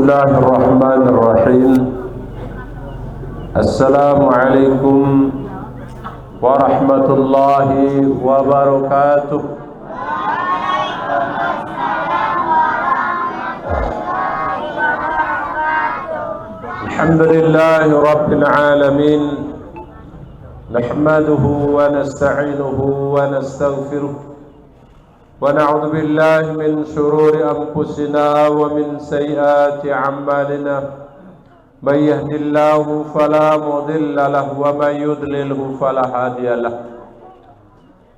Bismillahirrahmanirrahim. Assalamualaikum warahmatullahi wabarakatuh. Alhamdulillahi rabbil alamin. Nahmaduhu wa nasta'inuhu wa nastaghfiruh. ونعوذ بالله من شرور أنفسنا ومن سيئات أعمالنا من يهد الله فلا مضل له ومن يضلله فلا هادي له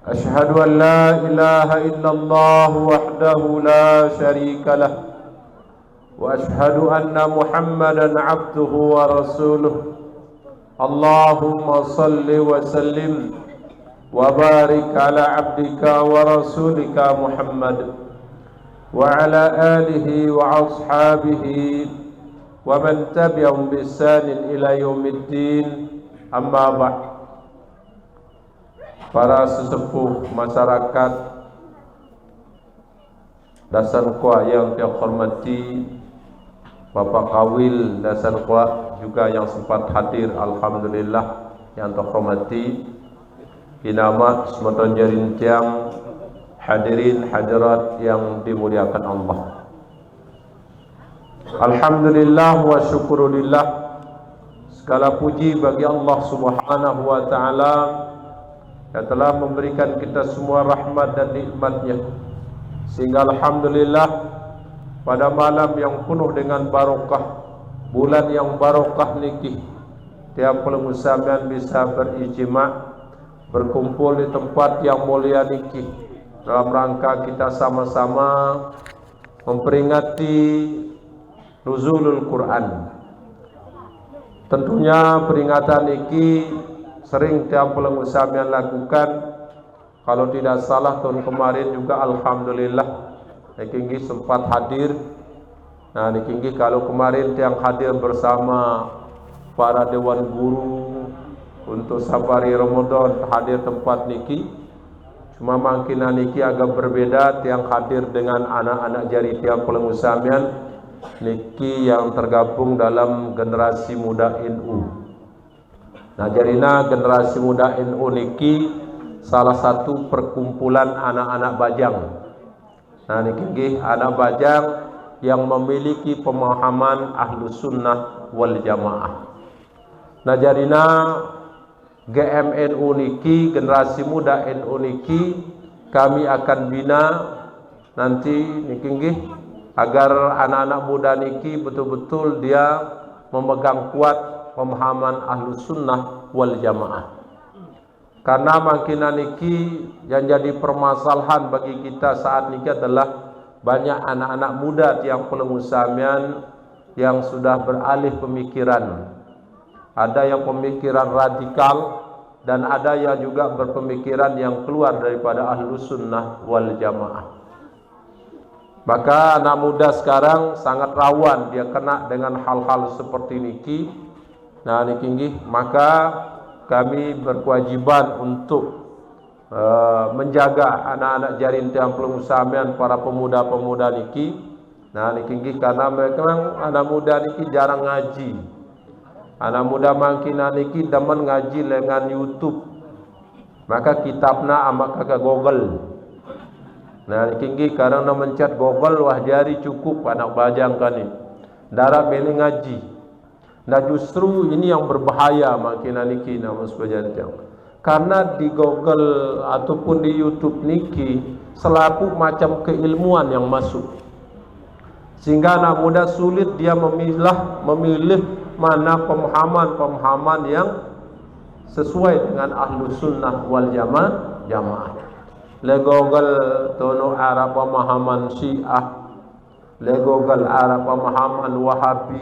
أشهد أن لا إله إلا الله وحده لا شريك له وأشهد أن محمدا عبده ورسوله اللهم صل وسلم وبارك على عبدك ورسولك محمد وعلى آله وأصحابه ومن تبعهم بإحسان إلى يوم الدين. Amma ba'd. Para sesepuh masyarakat Dasan Kuah yang saya hormati, Bapak Kawil Dasan Kuah juga yang sempat hadir, alhamdulillah, yang terhormati Inama Semeton Jarintiang, hadirin hadirat yang dimuliakan Allah. Alhamdulillah wa syukurillah, segala puji bagi Allah Subhanahu wa ta'ala yang telah memberikan kita semua rahmat dan nikmatnya, sehingga alhamdulillah pada malam yang penuh dengan barokah, bulan yang barokah niki, tiap pelengusamian bisa berijma' berkumpul di tempat yang mulia niki dalam rangka kita sama-sama memperingati nuzulul Quran. Tentunya peringatan niki sering tiap pelengusamian lakukan. Kalau tidak salah tahun kemarin juga alhamdulillah niki sempat hadir. Nah niki kalau kemarin yang hadir bersama para dewan guru untuk safari Ramadan hadir tempat niki, cuma makin niki agak berbeda yang hadir dengan anak-anak jari tiap pelengusamian niki yang tergabung dalam generasi muda NU. Nah jarina generasi muda NU niki salah satu perkumpulan anak-anak bajang. Nah niki anak bajang yang memiliki pemahaman Ahlus Sunnah wal Jamaah. Nah jarina GMNU niki, generasi muda NU niki, kami akan bina nanti niki agar anak-anak muda niki betul-betul dia memegang kuat pemahaman Ahlus Sunnah wal Jamaah. Karena makin niki yang jadi permasalahan bagi kita saat niki adalah banyak anak-anak muda yang pelengusamian yang sudah beralih pemikiran. Ada yang pemikiran radikal dan ada yang juga berpemikiran yang keluar daripada Ahlus Sunnah wal Jamaah. Maka anak muda sekarang sangat rawan dia kena dengan hal-hal seperti niki. Nah niki maka kami berkewajiban untuk menjaga anak-anak jarintiang pelengusamian para pemuda-pemuda niki. Nah niki karena memang anak muda niki jarang ngaji. Anak muda makin niki demen ngaji dengan YouTube. Maka kitabna amak kagak Google. Nah niki karena mencet Google wah jari cukup anak bajang kan ini. Darab ini ngaji. Nah justru ini yang berbahaya makin niki nama sebajang. Karena di Google ataupun di YouTube niki selaku macam keilmuan yang masuk. Sehingga anak muda sulit dia memilih mana pemahaman yang sesuai dengan Ahlus Sunnah wal Jamaah. Le Google tono arah pemahaman Syiah, le Google arah pemahaman Wahabi,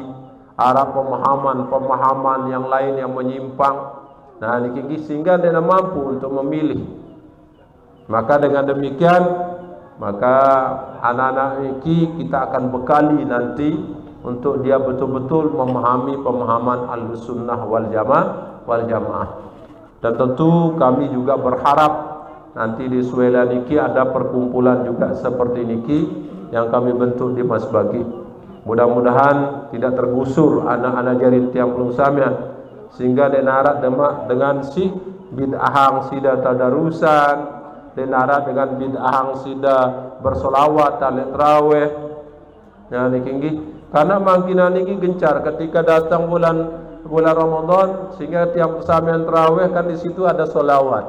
arah pemahaman yang lain yang menyimpang. Nah niki sehingga dia mampu untuk memilih. Maka dengan demikian maka anak-anak niki kita akan bekali nanti untuk dia betul-betul memahami pemahaman Ahlus Sunnah wal Jamaah. Dan tentu kami juga berharap nanti di Suela niki ada perkumpulan juga seperti niki yang kami bentuk di Masbagi. Mudah-mudahan tidak tergusur anak-anak jari tiang pelung samian sehingga denarat demak dengan si bid'ahang sida tadarusan, denarat dengan bid'ahang sida bersolawat talik terawih. Nah niki karena mangkina niki gencar ketika datang bulan Ramadan sehingga tiap samian terawih kan di situ ada solawat.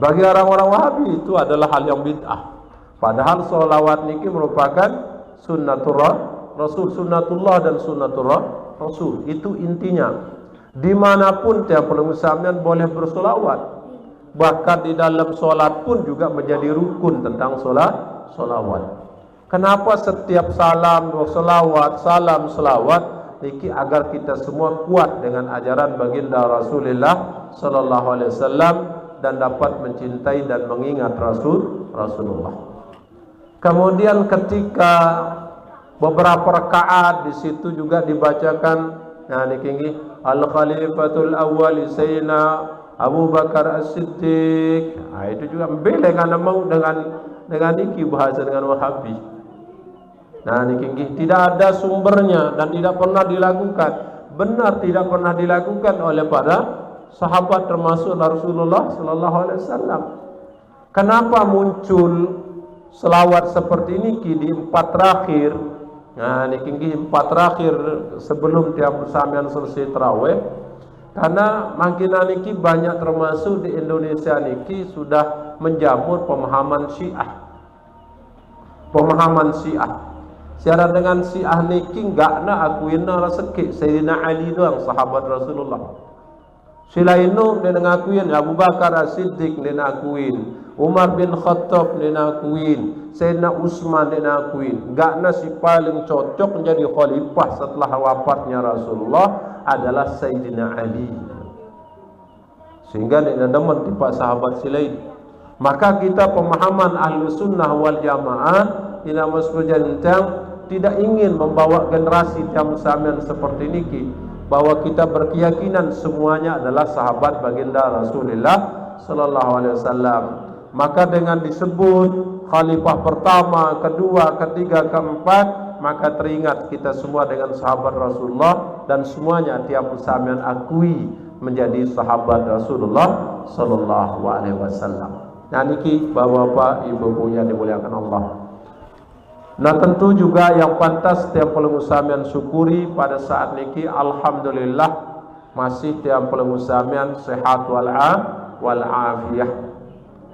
Bagi orang-orang Wahabi itu adalah hal yang bid'ah. Padahal solawat niki merupakan sunnatullah Rasul, sunnatullah dan sunnatullah Rasul. Itu intinya. Dimanapun tiap musamian boleh bersolawat. Bahkan di dalam solat pun juga menjadi rukun tentang solawat. Kenapa setiap salam selawat, salam selawat niki agar kita semua kuat dengan ajaran baginda Rasulullah sallallahu alaihi wasallam dan dapat mencintai dan mengingat Rasulullah. Kemudian ketika beberapa rakaat di situ juga dibacakan niki Al-Khalifatul Awwal Sayyidina Abu Bakar As-Siddiq. Itu juga beda dengan niki bahasa dengan Wahabi. Niki tidak ada sumbernya dan tidak pernah dilakukan. Benar tidak pernah dilakukan oleh para sahabat termasuk Rasulullah sallallahu alaihi wasallam. Kenapa muncul selawat seperti ini di empat terakhir? Niki empat terakhir sebelum tiap samian selesai tarawih. Karena makin niki banyak termasuk di Indonesia niki sudah menjamur pemahaman Syiah. Secara dengan Syiah niki enggak nak akuin rasake Sayyidina Ali doang sahabat Rasulullah. Silainu dia ngakuin Abu Bakar As-Siddiq dia ngakuin, Umar bin Khattab dia ngakuin, Sayyidina Utsman dia ngakuin. Enggak nak si paling cocok menjadi khalifah setelah wafatnya Rasulullah adalah Sayyidina Ali. Sehingga dia demen tipe sahabat silain. Maka kita pemahaman Ahlus Sunnah wal Jamaah ila masrujantang tidak ingin membawa generasi yang samian seperti niki, bahwa kita berkeyakinan semuanya adalah sahabat baginda Rasulullah sallallahu alaihi wasallam. Maka dengan disebut khalifah pertama, kedua, ketiga, keempat, maka teringat kita semua dengan sahabat Rasulullah dan semuanya tiap samian akui menjadi sahabat Rasulullah sallallahu alaihi wasallam. Niki Bapak-bapak, Ibu-ibu yang dimuliakan Allah. Nah tentu juga yang pantas tiap musamian syukuri pada saat niki alhamdulillah masih tiap musamian sehat wal afiyah,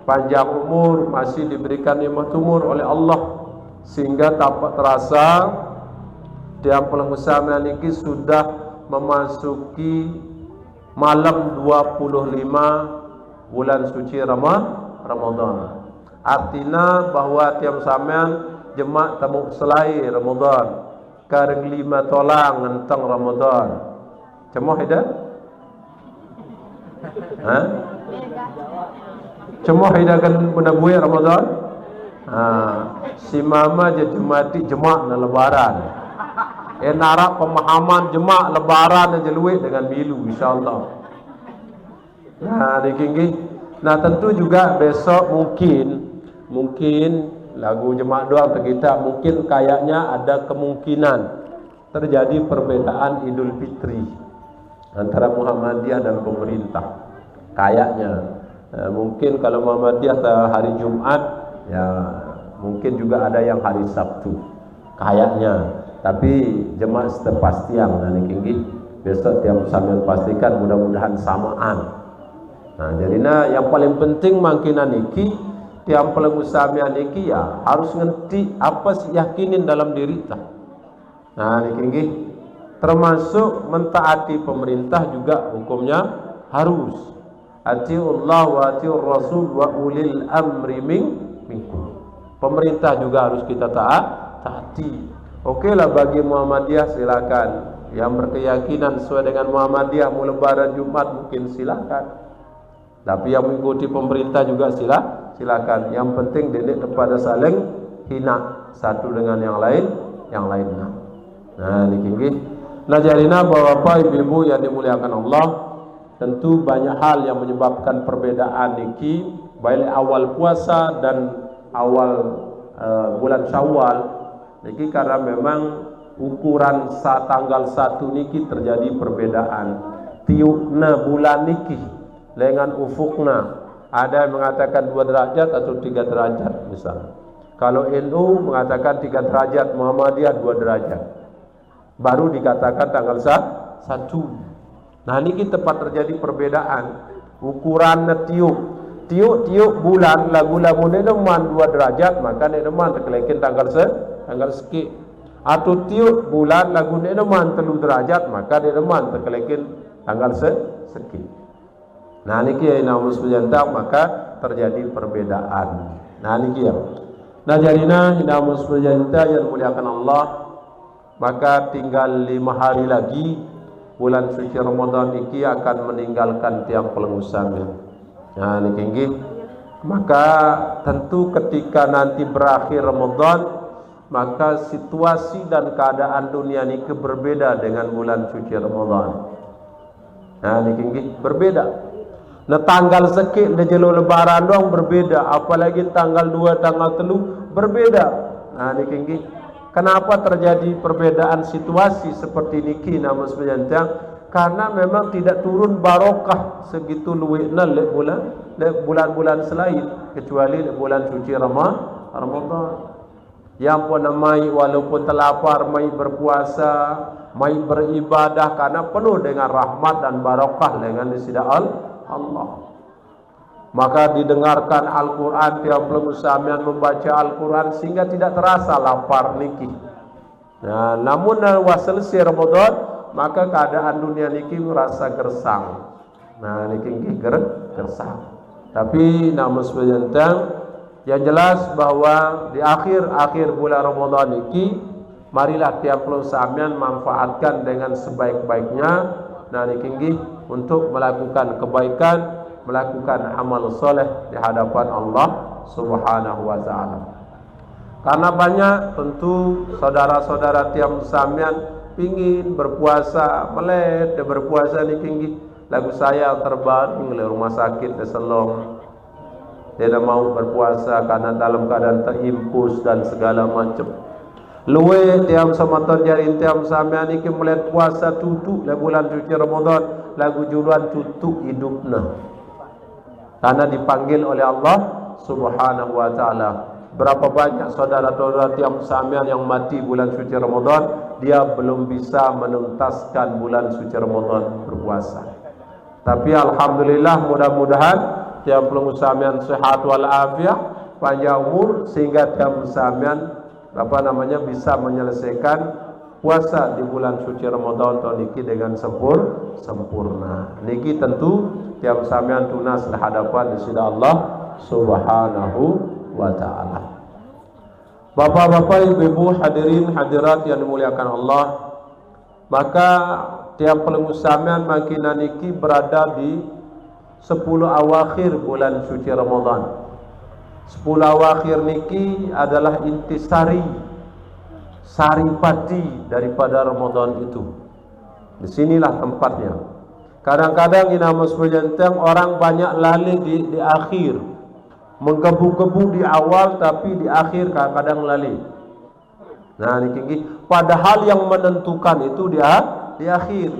panjang umur, masih diberikan nikmat umur oleh Allah sehingga dapat terasa tiap musamian niki sudah memasuki malam 25 bulan suci Ramadan. Artinya bahwa tiap samian jemaah tamu selai Ramadan kareng 5 tolang ngentang Ramadan cemoh ida cemoh ida kan benda buih Ramadan si mama je jemaah na lebaran narap pemahaman jemaah lebaran aja luwe dengan milu insyaallah. Nah tentu juga besok mungkin lagu jemaah doang kita mungkin kayaknya ada kemungkinan terjadi perbedaan Idul Fitri antara Muhammadiyah dan pemerintah. Kayaknya mungkin kalau Muhammadiyah hari Jumat ya mungkin juga ada yang hari Sabtu kayaknya, tapi jemaah setepastian nanti besok tiap sambil pastikan mudah-mudahan samaan. Nah jadinya yang paling penting mangkina niki tiap pengusaha niki ya harus ngerti apa sih yakinin dalam diri kita. Nah niki termasuk mentaati pemerintah juga hukumnya harus atiullah wa atiur rasul wa ulil amri minkum. Pemerintah juga harus kita taati. Oke lah bagi Muhammadiyah silakan, yang berkeyakinan sesuai dengan Muhammadiyah mau lebaran Jumat mungkin silakan. Tapi yang mengikuti pemerintah juga silakan. Yang penting dedek kepada saling hina satu dengan yang lainnya. Nah niki. Nah jalina bapak ibu yang dimuliakan Allah, tentu banyak hal yang menyebabkan perbedaan niki baik awal puasa dan awal bulan Syawal. Niki karena memang ukuran tanggal 1 niki terjadi perbedaan. Tiupna bulan niki dengan ufukna. Ada yang mengatakan 2 derajat atau 3 derajat misalnya. Kalau NU mengatakan 3 derajat, Muhammadiyah 2 derajat. Baru dikatakan tanggal 1. Nah niki tepat terjadi perbedaan. Ukuran tiup bulan lagu-lagu neneman 2 derajat, maka neneman terkelekin tanggal sekit. Atau tiup bulan lagu neneman 3 derajat, maka neneman terkelekin tanggal sekit. Nah niki ya namus penjentang, maka terjadi perbedaan. Nah niki ya. Nah jadinya namus penjentang yang muliakan Allah, maka tinggal 5 hari lagi bulan suci Ramadan niki akan meninggalkan tiang pelengusami. Nah niki maka tentu ketika nanti berakhir Ramadan, maka situasi dan keadaan dunia niki berbeda dengan bulan suci Ramadan. Nah niki berbeda. Nah tanggal sekit de jelo lebaran doang berbeda, apalagi tanggal 2 tanggal 3 berbeda. Nah niki kenapa terjadi perbedaan situasi seperti niki namun sebenarnya? Karena memang tidak turun barokah segitu luwihna bulan-bulan selain, kecuali bulan suci Ramadan. Yang pun mai walaupun terlapar, mai berpuasa, mai beribadah karena penuh dengan rahmat dan barokah dengan disida Allah. Maka didengarkan Al-Quran, tiap pelengusamian membaca Al-Quran sehingga tidak terasa lapar niki. Nah, namun selesai Ramadan, maka keadaan dunia niki merasa gersang. Nah niki gersang. Tapi namun sebenarnya yang jelas bahwa di akhir bulan Ramadan niki, marilah tiap pelengusamian manfaatkan dengan sebaik-baiknya. Nah niki untuk melakukan kebaikan, melakukan amal soleh di hadapan Allah Subhanahu wa ta'ala. Karena banyak tentu saudara-saudara tiap samian pingin berpuasa, melet de berpuasa niki lagu saya terbaring oleh rumah sakit di Selong. Dia mau berpuasa karena dalam keadaan terimpus dan segala macam. Luwe tiap samatan jarin tiap samian niki melet puasa tutup le bulan suci Ramadan, lagu juluan tutup hidupna. Karena dipanggil oleh Allah Subhanahu wa ta'ala. Berapa banyak saudara-saudara tiap samian yang mati bulan suci Ramadan, dia belum bisa menuntaskan bulan suci Ramadan berpuasa. Tapi alhamdulillah, mudah-mudahan tiap pelengusamian sehat walafiat, panjang umur, sehingga tiap pelengusamian bisa menyelesaikan puasa di bulan suci Ramadan tahun niki dengan sempurna. Niki tentu tiap samian tunas di hadapan disida Allah Subhanahu wa ta'ala. Bapak-bapak, ibu-ibu, hadirin hadirat yang dimuliakan Allah, maka tiap pelengusamian makin niki berada di 10 awakhir bulan suci Ramadan. 10 awakhir niki adalah intisari, saripati daripada Ramadan itu. Di sinilah tempatnya. Kadang-kadang ini nama sebenarnya orang banyak lalai di akhir, menggebu-gebu di awal tapi di akhir kadang-kadang lalai. Nah ini padahal yang menentukan itu di akhir.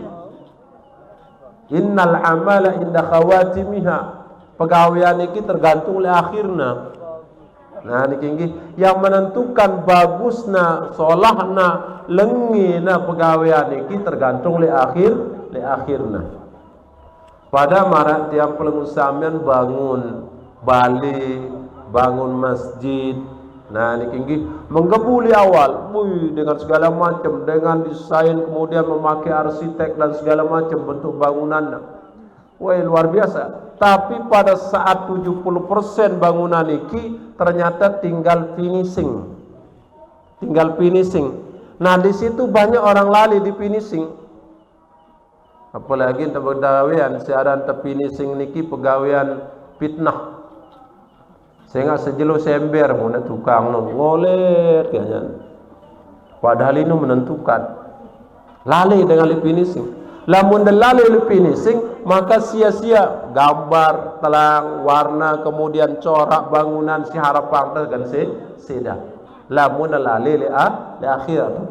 Innal amala inda khawatimiha, pegawaian ini tergantung oleh akhirna. Nah niki yang menentukan bagusna, solahna, lengina pegawaian niki tergantung le akhirna. Pada marak tiap pelengusamian bangun balik, bangun masjid. Nah niki menggebuli awal, dengan segala macam, dengan desain, kemudian memakai arsitek dan segala macam bentuk bangunannya. Wah luar biasa. Tapi pada saat 70% bangunan niki ternyata tinggal finishing. Nah di situ banyak orang lali di finishing. Apalagi pegawaian seadan finishing niki pegawaian fitnah. Sehingga sejelo sember muna tukang no ngolet kayaknya. Padahal ini menentukan. Lali dengan finishing. Lamun lalai finishing, maka sia-sia gambar, telang, warna, kemudian corak bangunan si harapan dan seda. Lamun lalai di akhir atau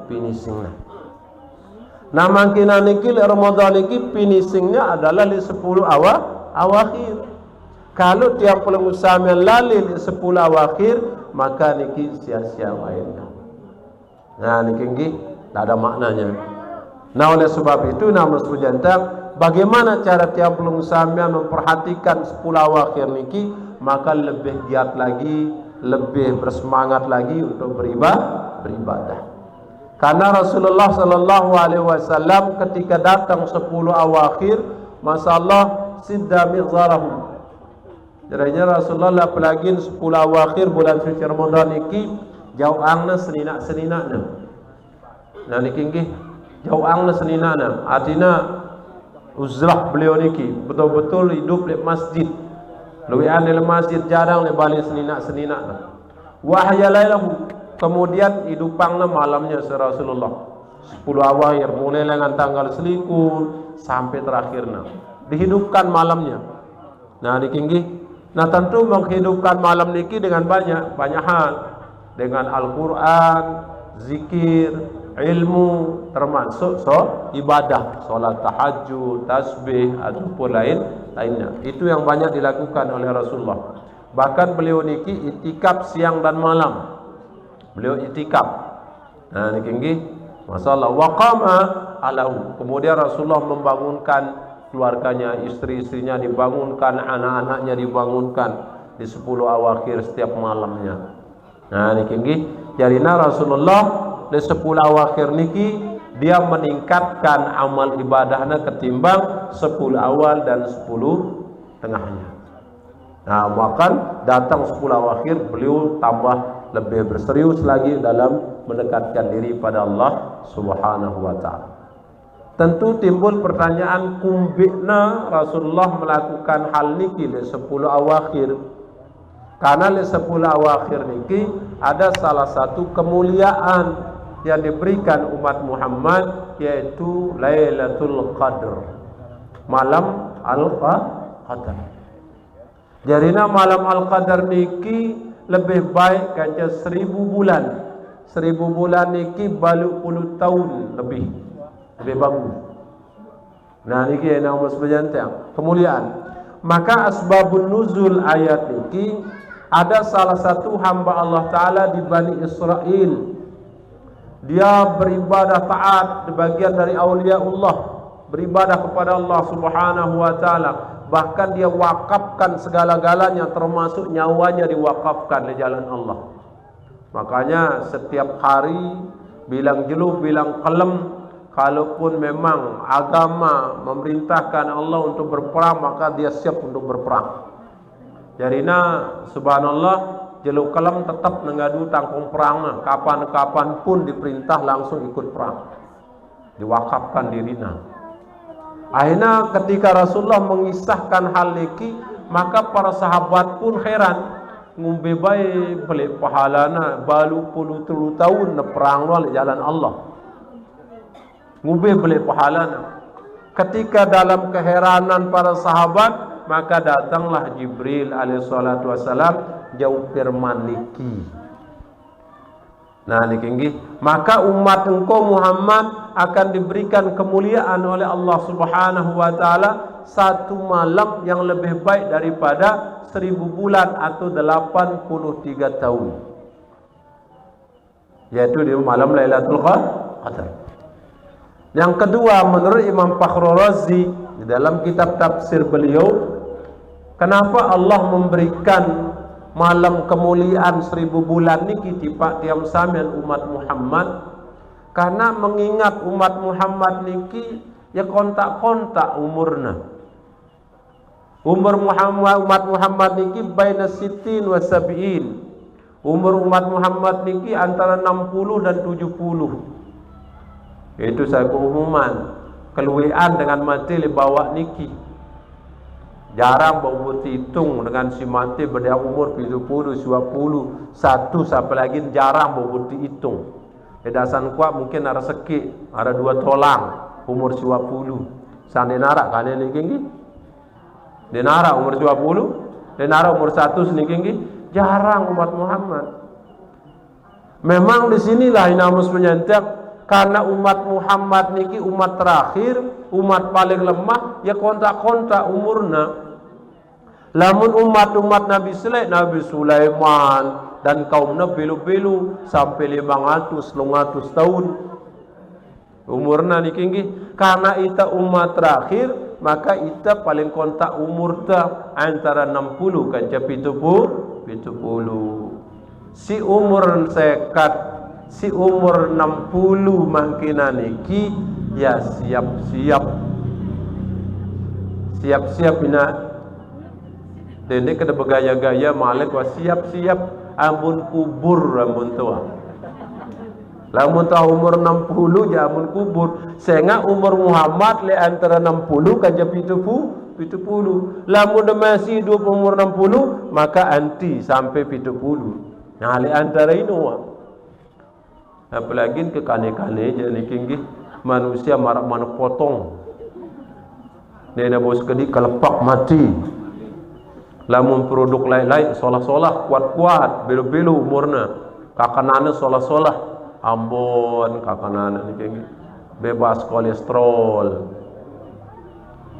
finishingnya. Nah makin niki Ramadan niki finishingnya adalah di 10 awakhir. Kalau tiap pengusaha melalui di 10 awakhir, maka niki sia-sia mainnya. Nah niki tidak ada maknanya. Nah oleh sebab itu nama sujantang, bagaimana cara tiap pengusaha memperhatikan 10 awakhir niki, maka lebih giat lagi, lebih bersemangat lagi untuk beribadah. Karena Rasulullah sallallahu alaihi wasallam ketika datang 10 awakhir, masalah sidda mizarahu. Jadinya Rasulullah pelagin 10 awakhir bulan suci Ramadan niki jauh angna seninak-seninakna. Nah niki nggih jauh angna seninakna. Artinya uzlah beliau niki betul-betul hidup di masjid. Luwian di masjid jarang di balik seninak-seninakna. Wahya lailahu, kemudian hidupangna malamnya Rasulullah 10 awakhir mulai dengan tanggal selikur sampai terakhirnya dihidupkan malamnya. Nah niki nggih. Nah tentu menghidupkan malam niki dengan banyak hal, dengan Al-Quran, zikir, ilmu, termasuk ibadah, solat tahajud, tasbih ataupun lainnya. Itu yang banyak dilakukan oleh Rasulullah. Bahkan beliau niki itikaf siang dan malam. Beliau itikaf. Nah niki masalah waqama alahu. Kemudian Rasulullah membangunkan keluarganya, istri-istrinya dibangunkan, anak-anaknya dibangunkan di 10 awakhir setiap malamnya. Nah niki jarina Rasulullah di 10 awakhir niki dia meningkatkan amal ibadahnya ketimbang 10 awal dan 10 tengahnya. Nah bahkan datang 10 awakhir beliau tambah lebih berserius lagi dalam mendekatkan diri pada Allah Subhanahu wa taala. Tentu timbul pertanyaan, kumbikna Rasulullah melakukan hal niki di 10 awakhir. Karena di 10 awakhir niki ada salah satu kemuliaan yang diberikan umat Muhammad, yaitu Lailatul Qadr, malam Al-Qadar. Jarina malam Al-Qadar niki lebih baik kaca 1000 bulan. 1000 bulan niki balu puluh tahun lebih bagus. Nah niki yang sebenarnya kemuliaan. Maka asbabun nuzul ayat niki ada salah satu hamba Allah Ta'ala di Bani Israel. Dia beribadah taat di bagian dari awliya Allah, beribadah kepada Allah Subhanahu wa Ta'ala. Bahkan dia wakafkan segala-galanya, termasuk nyawanya diwakafkan di jalan Allah. Makanya setiap hari bilang jeluh, bilang kelem, kalaupun memang agama memerintahkan Allah untuk berperang, maka dia siap untuk berperang. Jarina subhanallah jeluk kalam tetap mengadu tangkung perang, kapan-kapan pun diperintah langsung ikut perang, diwakafkan dirina. Akhirnya ketika Rasulullah mengisahkan hal niki, maka para sahabat pun heran, ngumbe bae beli pahalana balu puluh tahun perang di jalan Allah, ngumbe beli pahalana. Ketika dalam keheranan para sahabat, maka datanglah Jibril alaihissalatu wassalam jauh firman niki. Nah niki maka umat engkau Muhammad akan diberikan kemuliaan oleh Allah Subhanahu wa taala satu malam yang lebih baik daripada 1000 bulan atau 83 tahun, yaitu di malam Lailatul Qadar. Yang kedua, menurut Imam Fakhrul Razi di dalam kitab tafsir beliau, kenapa Allah memberikan malam kemuliaan 1000 bulan niki tiap samian umat Muhammad? Karena mengingat umat Muhammad niki ya kontak-kontak umurna. Umur umat Muhammad niki baina sittin wa sab'in. Umur umat Muhammad niki antara 60 dan 70. Itu saya keumuman. Keluian dengan mati dibawa niki. Jarang bawa hitung dengan si mati berdaya umur 70, 20, 1 sampai lagi jarang bawa hitung. Edasan kuat mungkin ada seki, ada 2 tolang umur 20. Sandi narak kan ini tinggi. Denara umur 20, denara umur 1 sedikit, jarang umat Muhammad. Memang di sinilah inamus menyentak, karena umat Muhammad niki umat terakhir, umat paling lemah, ya kontak-kontak umurna. Lamun umat Nabi Sulaiman dan kaumnya belu-belu sampai 500 tahun umurna niki nggih. Karena ita umat terakhir, maka ita paling kontak umur ta antara 60 kan 70. Si umur sekat, si umur 60 mangkina niki ya siap-siap ina dene kada bergaya-gaya malek wa siap-siap amun kubur amun tua. Lamun tua umur 60 ya amun kubur. Sehingga umur Muhammad le antara 60 kan 70. Lamun masih hidup umur 60 maka anti sampai 70. Nah, le antara ini apalagi kekane-kane jadi kinggi manusia marak manuk potong. Nena bos kedi kelepak mati. Lamun produk lain-lain solah-solah kuat-kuat belu-belu umurna. Kakanana solah-solah ambon kakanana ni kinggi bebas kolesterol.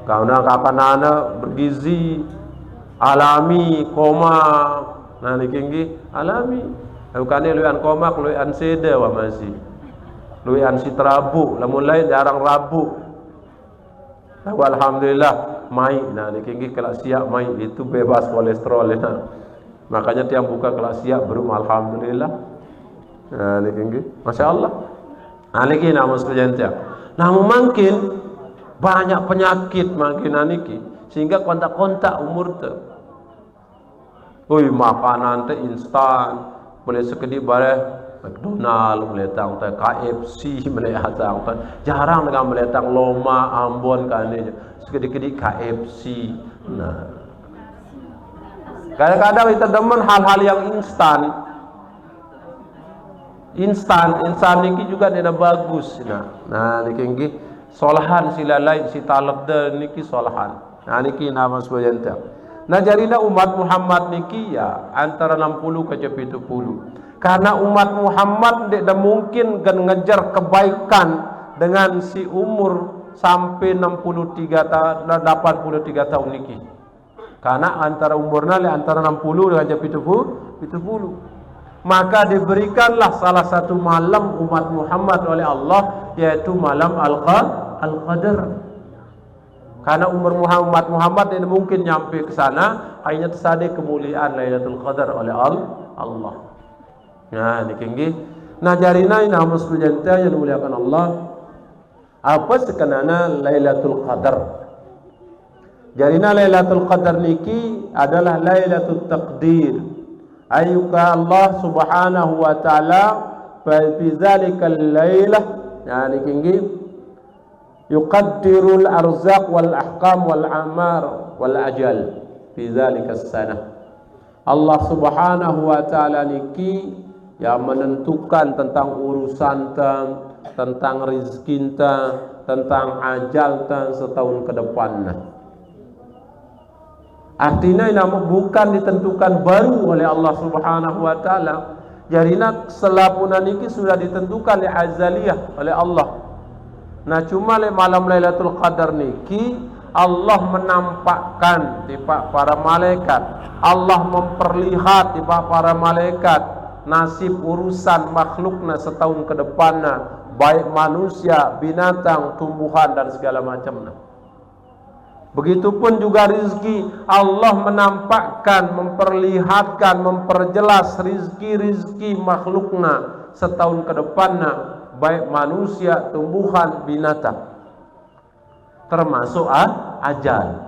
Karena kakanana bergizi alami koma. Nah ni kinggi alami. Bukannya luian komak, luian seda wa masih. Luian si terabu, lamun lain jarang rabu. Alhamdulillah mai. Nah ni kinggi kelas siap mai itu bebas kolesterol ya. Makanya tiang buka kelas siap berum alhamdulillah. Nah ni kinggi, masya Allah. Nah ni kini namun sejajar. Namun mungkin banyak penyakit makin niki sehingga kontak-kontak umur tu. Makanan teh instan, boleh sekedi boleh McDonald, boleh tang teh KFC, boleh tang teh jarang dengan boleh tang Loma, Ambon kan ini sekedi-kedi KFC. Nah, kadang-kadang kita demen hal-hal yang instan niki juga tidak bagus. Nah niki solahan sila lain si talab de niki solahan. Nah niki nama sebenarnya. Nah jadilah umat Muhammad niki ya antara 60 ke 70. Karena umat Muhammad tidak mungkin kan ngejar kebaikan dengan si umur sampai 83 tahun niki. Karena antara umurnya antara 60 dengan 70. Maka diberikanlah salah satu malam umat Muhammad oleh Allah, yaitu malam Al-Qadar. Karena umur Muhammad ini mungkin nyampe ke sana, hanya tersadai kemuliaan Lailatul Qadar oleh Allah. Nah, ini nah jarina ini namus pujanta yang dimuliakan Allah. Apa sekenana Lailatul Qadar? Jarina Lailatul Qadar niki adalah Lailatul Taqdir. Ayyuka Allah Subhanahu wa taala fi zalikal lailah. Nah, niki yuqaddirul arzaq wal ahkam wal amar wal ajal fi dzalika sanah. Allah Subhanahu wa taala niki yang menentukan tentang urusan tentang rezeki tentang ajal setahun ke depannya. Artinya ini bukan ditentukan baru oleh Allah Subhanahu wa taala. Jarina selapuna niki sudah ditentukan oleh azaliyah oleh Allah. Nah cuma le malam Lailatul Qadar niki Allah menampakkan di para malaikat, Allah memperlihat di para malaikat nasib urusan makhluknya setahun ke depannya, baik manusia, binatang, tumbuhan dan segala macamnya. Begitupun juga rizki, Allah menampakkan, memperlihatkan, memperjelas rizki makhluknya setahun ke depannya, baik manusia, tumbuhan, binatang, termasuk ajal.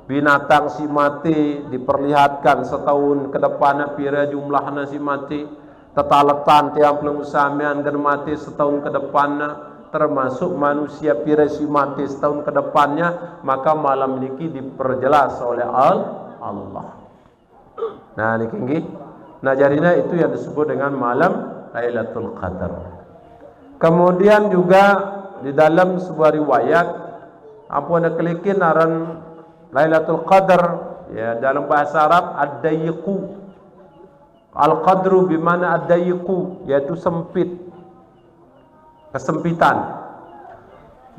Binatang si mati diperlihatkan setahun ke depannya pira jumlahnya si mati, tetaletan tiap pelungsamian dan mati setahun ke depannya, termasuk manusia pira si mati setahun ke depannya. Maka malam niki diperjelas oleh Allah. Nah niki nah jadinya itu yang disebut dengan malam Lailatul Qadar. Kemudian juga di dalam sebuah riwayat apa nak kelikin aran Lailatul Qadar ya dalam bahasa Arab ad-dayiqu. Al-qadru bimana ad-dayiqu, yaitu sempit, kesempitan.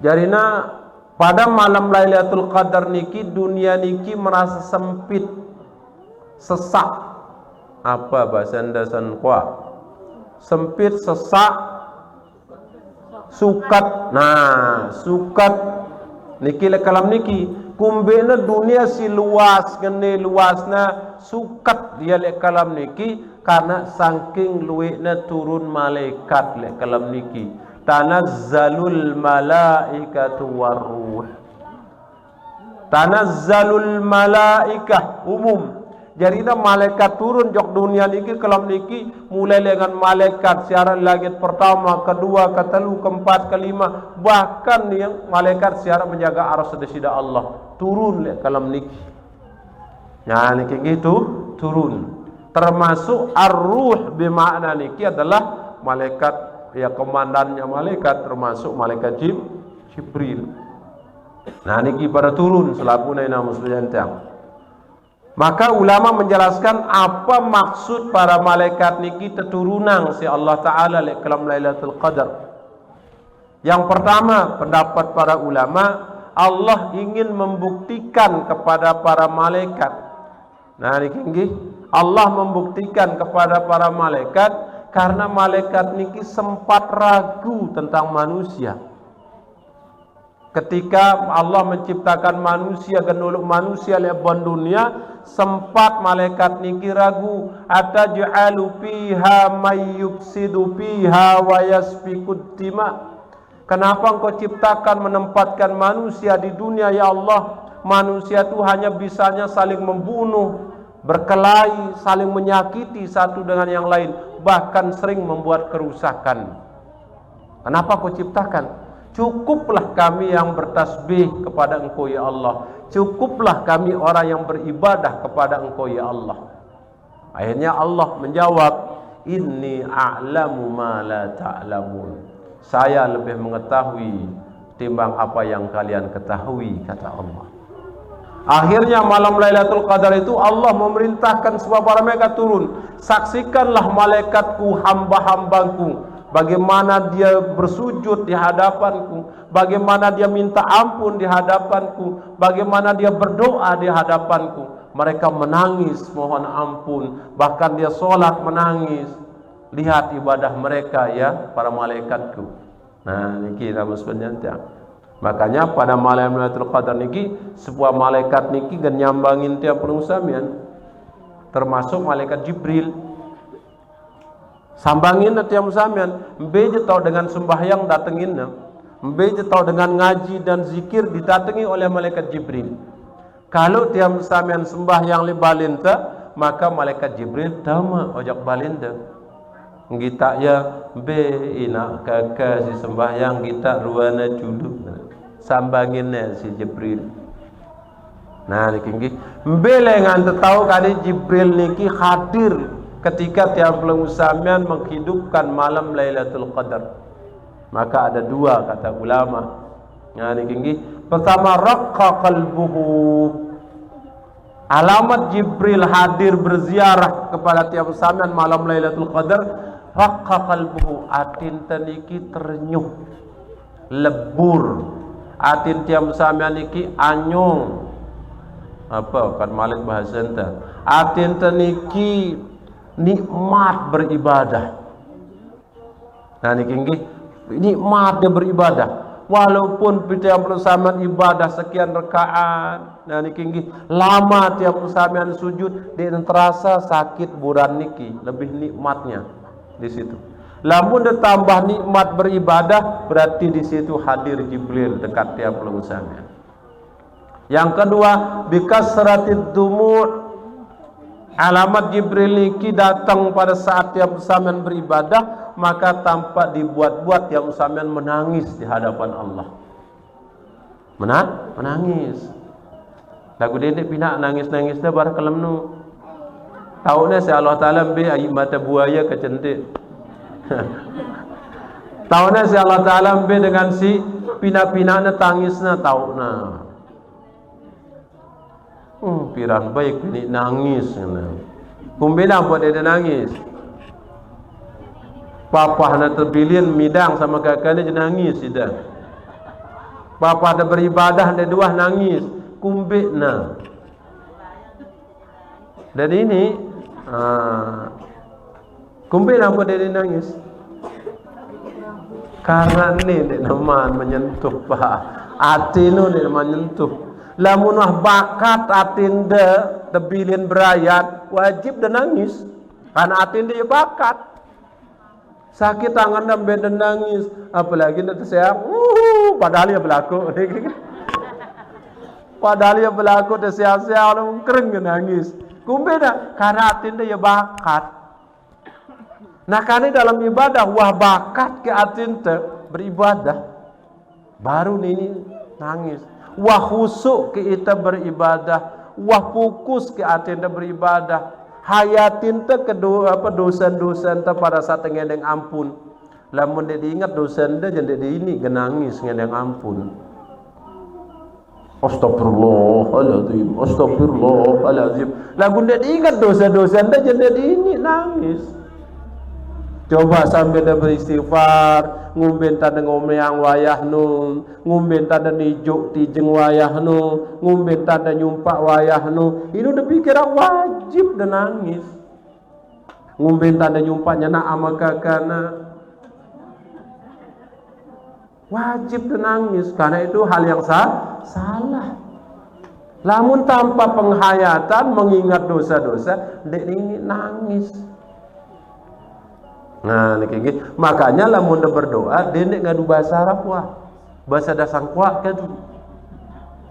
Jarina pada malam Lailatul Qadar niki dunia niki merasa sempit, sesak. Apa bahasa Indonesia kuah? Sempit, sesak, sukat. Nah, sukat niki le kalam niki kumbena dunia si luas gene luasna sukat dia le kalam niki karena saking luwekna turun malaikat le kalam niki. Tanazzalul malaikatu waruh. Tanazzalul malaikah umum. Jadi malaikat turun jok dunia niki kalam niki mulai dengan malaikat siaran langit pertama, kedua, ketelu, keempat, kelima, bahkan yang malaikat siaran menjaga arsy desida Allah turun le kalam niki. Nah niki gitu turun. Termasuk ar-ruh bermakna niki adalah malaikat, ya komandannya malaikat, termasuk malaikat Jibril. Nah niki pada turun selaku naina muslimin. Maka ulama menjelaskan apa maksud para malaikat niki teturunan si Allah Ta'ala le kalam Lailatul Qadar. Yang pertama, pendapat para ulama, Allah ingin membuktikan kepada para malaikat. Nah niki Allah membuktikan kepada para malaikat karena malaikat niki sempat ragu tentang manusia. Ketika Allah menciptakan manusia, genuluk manusia leban dunia, sempat malaikat niki ragu, ataj'alu fiha may yufsidu fiha wa yasfikud dima. Kenapa engkau ciptakan menempatkan manusia di dunia ya Allah? Manusia itu hanya bisanya saling membunuh, berkelahi, saling menyakiti satu dengan yang lain, bahkan sering membuat kerusakan. Kenapa kau ciptakan? Cukuplah kami yang bertasbih kepada Engkau ya Allah. Cukuplah kami orang yang beribadah kepada Engkau ya Allah. Akhirnya Allah menjawab, Inni a'lamu ma la ta'lamun. Saya lebih mengetahui timbang apa yang kalian ketahui, kata Allah. Akhirnya malam Lailatul Qadar itu Allah memerintahkan semua para malaikat turun. Saksikanlah malaikatku, hamba-hambaku, bagaimana dia bersujud di hadapanku, bagaimana dia minta ampun di hadapanku, bagaimana dia berdoa di hadapanku. Mereka menangis mohon ampun, bahkan dia sholat menangis. Lihat ibadah mereka ya para malaikatku. Nah niki nama sebenarnya. Makanya pada malam Lailatul Qadar niki sebuah malaikat niki gan nyambangin tiap penusamian, termasuk malaikat Jibril. Sambangin tiap samian, mbeje tau dengan sembahyang datengin, mbeje tau dengan ngaji dan zikir didatangi oleh malaikat Jibril. Kalau tiap samian sembahyang li balinta, maka malaikat Jibril tama ojak balinta. Kita ya be ina kakak si sembahyang kita ruana dulu. Sambanginnya si Jibril. Nah niki mbele ngan tahu kali Jibril niki hadir ketika tiap samian menghidupkan malam Lailatul Qadar. Maka ada dua kata ulama. Nah niki pertama raqqa qalbuhu. Alamat Jibril hadir berziarah kepada tiap samian malam Lailatul Qadar, raqqa qalbuhu, atin niki ternyuh, lebur. Atin tiap samian niki anyung. Apa kan malik bahasa enta? Atin niki nikmat beribadah. Nah niki nikmat dia beribadah. Walaupun tiap samian ibadah sekian rakaat, nah niki lama tiap samian sujud, dia terasa sakit buran niki, lebih nikmatnya di situ. Lamun ditambah nikmat beribadah, berarti di situ hadir Jibril dekat tiap samian. Yang kedua, bikasratid dumu'. Alamat Jibril niki datang pada saat tiap samian beribadah, maka tampak dibuat-buat tiap samian menangis di hadapan Allah. Menangis. Lagu dedek pina nangis-nangis dah bar kelemnu. Tahunya si Allah Ta'ala be ayi mata buaya kecentik. Tahunya si Allah Ta'ala be dengan si pina-pinana tangisna tahunya. Pirang baik ni nangis. Kumbina buat dia nangis. Papa nak terpilih midang sama kakaknya dia nangis dah. Papa ada beribadah dia dua nangis. Kumbina. Dan ini kumbina buat dia nangis. Karena ni dia nama menyentuh pak. Hati nu dia menyentuh. Lamun bakat atin dia terpilih berayat wajib dia nangis. Karena atin dia bakat. Sakit tangan dan beda nangis, apalagi nak sayang, padahal dia berlaku, padahal dia berlaku tersiap-siap, orang kering nangis. Kumbeda, karena hati dia bakat. Nah, karena dalam ibadah, wah bakat ke hati beribadah, baru ini nangis. Wah khusuk ke kita beribadah, wah fokus ke hati beribadah. Hayatin te kedua apa dosa-dosa te pada saat ngendeng ampun. Lamun dia diingat dosa dia jadi ini genangis ngendeng ampun. Astagfirullahaladzim, astagfirullahaladzim. Lamun dia diingat dosa-dosa dia jadi ini nangis. Coba sampai dia beristighfar, ngumben tanda ngomeang wayah nu, ngumben tanda nijuk tijeng wayah nu, ngumben tanda nyumpak wayah nu. Itu udah pikiran wajib dan nangis. Ngumben tanda nyumpaknya nak ama kakana. Wajib dan nangis karena itu hal yang salah. Lamun tanpa penghayatan mengingat dosa-dosa, dek ini nangis. Nah, niki makanya lamun berdoa dene ngadu bahasa Arab wah. Bahasa dasang kuat kan.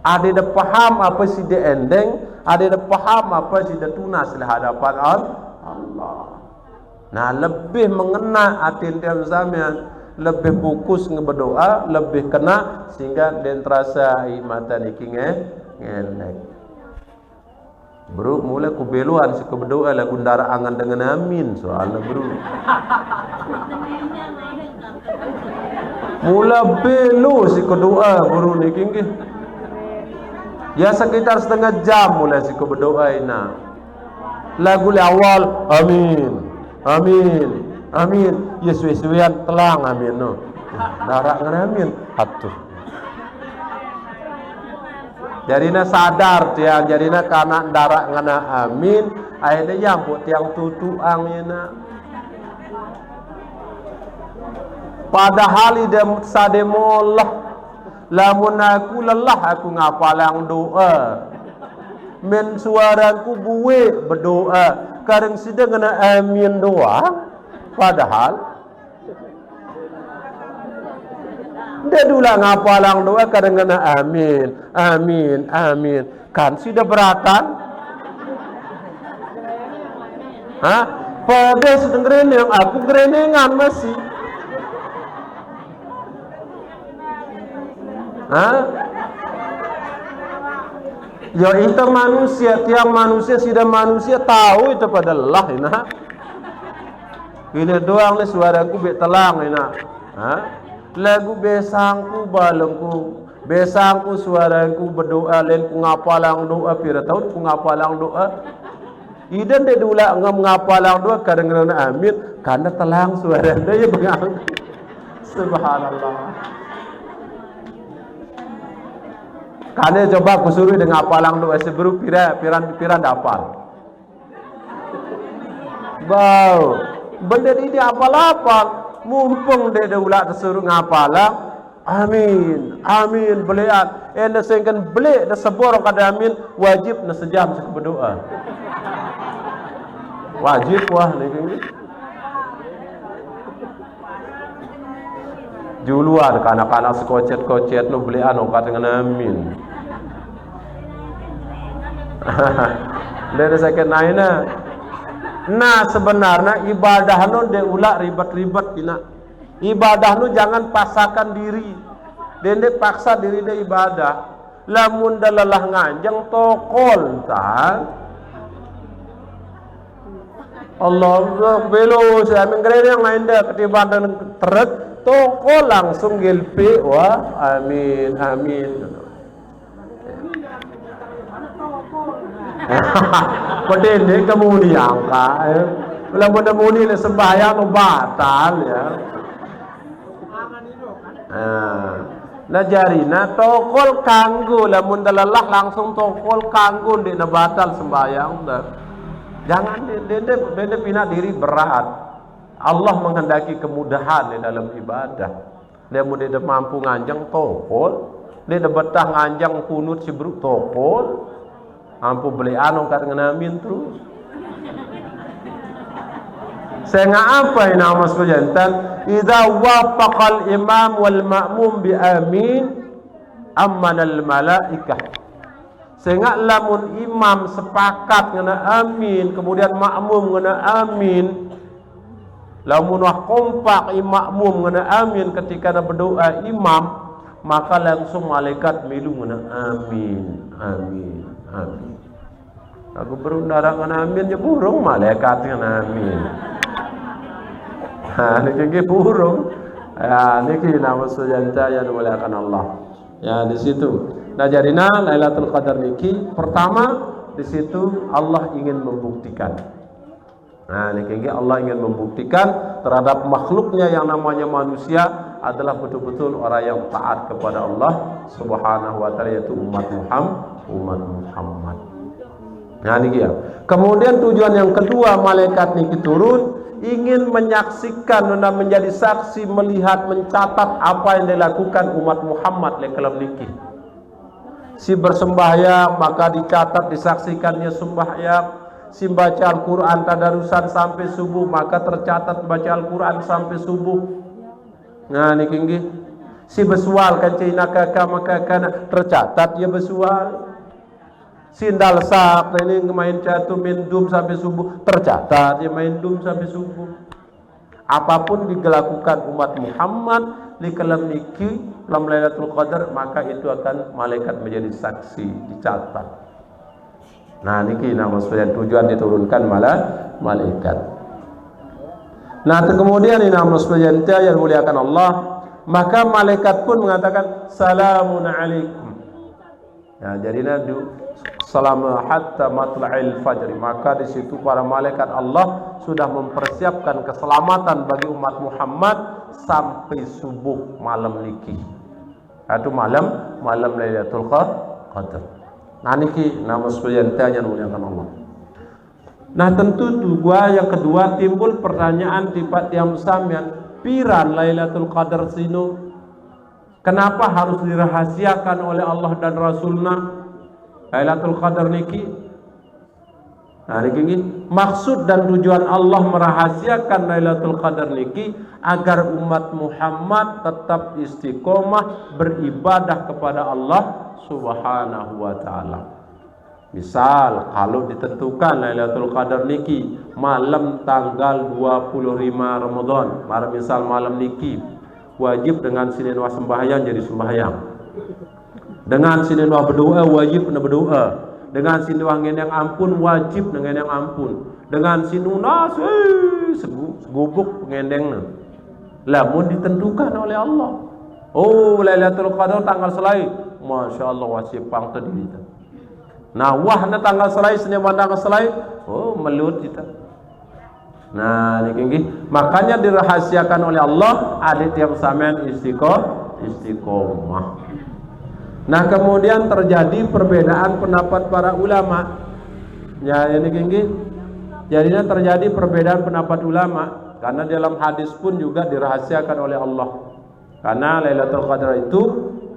Ada dah paham apa si dia endeng, ada dah paham apa si dia tunas di hadapan Allah. Nah, lebih mengena hati dia sampean, lebih fokus berdoa, lebih kena sehingga den terasa mata niki ngelek. Bro, mulai ku beluan si ku berdoa lagu ndara angan dengan amin soalnya bro. Mula belu si ku doa bro ni kinggi. Ya sekitar setengah jam mulai si ku berdoa ina. Lagu le awal amin, amin, amin. Yesus-Yesusan telang amin no. Ndara dengan amin atuh. Jarina sadar tiang, jarina karena darak ngana amin, akhirnya yang buat tiang tutu angina. Padahal ida sademolah, lamun aku lelah aku ngapalang doa, men suaraku buwe berdoa, kareng sidang ngana amin doa, padahal dia dulu ngapalang doa kadang-kadang amin, amin, amin. Kan sudah beratan? Hah? Pada sedang gereneng, aku gerenengan masih. Hah? Ya itu manusia, tiang manusia sudah manusia tahu itu pada Allah ina. Bila doang ni suaraku betelang ina. Hah? Lagu besangku balengku, besangku suaraku berdoa len ku ngapalang doa pira tahun ku ngapalang doa. Idan de dula ngapalang doa kadang-kadang amin karena telang suara dia bengang. Subhanallah. Karena coba ku suruh dengan ngapalang doa sebelum piran dapal. Bau, benda ini apal-apal. Mumpung dia ulah tersuruh ngapalang amin, amin belian enda sengkan beli dah sebor kada amin wajib na sejam sek berdoa wajib wah ni juluan kanak-kanak sekocet-kocet nu belian ongkat dengan amin. Dia sakit naina. Nah sebenarnya ibadah nu de ulah ribet-ribet ina. Ibadah nu jangan paksakan diri. Dende paksa diri de ibadah. Lamun da lelah nganjeng tokol ta. Allah belo saya menggere yang lain dah ketiban dan terek tokol langsung gelpe wah amin amin. Pedene kemudian kah. Bila muni le sembahyang batal ya. Nah jarina tokol kanggo lamun dalalah langsung tokol kanggo di batal sembahyang dah. Jangan dende pina diri berat. Allah menghendaki kemudahan di dalam ibadah. Dia mudah mampu nganjang tokol, dia betah nganjang kunut sibruk tokol. Ampu beli anu kat nganamin terus. Saya ngapa ini nama sejantan? Idza wafaqal imam wal ma'mum bi amin amman al malaikah. Sehingga lamun imam sepakat ngena amin, kemudian makmum ngena amin. Lamun wah kompak makmum ngena amin ketika na berdoa imam, maka langsung malaikat milu ngena amin, amin, amin. Aku berundara ngena amin ya burung malaikat ngena amin. Niki burung. Ya, niki nama sujanta yang dimuliakan Allah. Ya, di situ. Nah, jarina Lailatul Qadar niki pertama di situ Allah ingin membuktikan. Nah, niki Allah ingin membuktikan terhadap makhluknya yang namanya manusia adalah betul-betul orang yang taat kepada Allah Subhanahu wa taala, yaitu umat Muhammad. Nah, niki ya. Kemudian tujuan yang kedua malaikat niki turun ingin menyaksikan dan menjadi saksi, melihat, mencatat apa yang dilakukan umat Muhammad lekelam niki. Si bersembahyang maka dicatat, disaksikannya sembahyang. Si baca Al-Quran tadarusan sampai subuh maka tercatat baca Al-Quran sampai subuh. Nah niki nggih. Si bersual kan cina kakak maka kana tercatat ya bersual. Sindal sak ini main catur main dum sampai subuh tercatat dia main dum sampai subuh. Apapun dilakukan umat Muhammad di kalam niki dalam Lailatul Qadar maka itu akan malaikat menjadi saksi, dicatat. Nah niki nama sebagai tujuan diturunkan malaikat. Nah kemudian ini nama sebagai yang muliakan Allah, maka malaikat pun mengatakan salamun alaikum. Nah jadi selama hatta matla'il fajr, maka di situ para malaikat Allah sudah mempersiapkan keselamatan bagi umat Muhammad sampai subuh malam niki. Itu malam Lailatul Qadar. Nah niki nama sebenarnya muliakan Allah. Nah tentu yang kedua timbul pertanyaan tipat yang samian, piran Lailatul Qadar sino? Kenapa harus dirahasiakan oleh Allah dan Rasulnya Lailatul Qadar niki? Nah niki maksud dan tujuan Allah merahasiakan Lailatul Qadar niki agar umat Muhammad tetap istiqomah beribadah kepada Allah Subhanahu wa taala. Misal kalau ditentukan Lailatul Qadar niki malam tanggal 25 Ramadan, misal malam niki wajib dengan sinenwa sembahyang jadi sembahyang. Dengan sinenwa berdoa wajib berdoa. Dengan sinenwa ngendang ampun wajib ngendang ampun. Dengan sinuna segubuk ngendengna. Lamun ditentukan oleh Allah. Oh Lailatul Qadar tanggal selai, Masya Allah wajib pang tadi kita. Nah wahna tanggal selai sinenwa tanggal selai, oh melut kita. Nah niki makanya dirahasiakan oleh Allah ada tiap sampean istiqomah. Nah kemudian terjadi perbedaan pendapat para ulama. Ya ini jadinya terjadi perbedaan pendapat ulama karena dalam hadis pun juga dirahasiakan oleh Allah. Karena Lailatul Qadar itu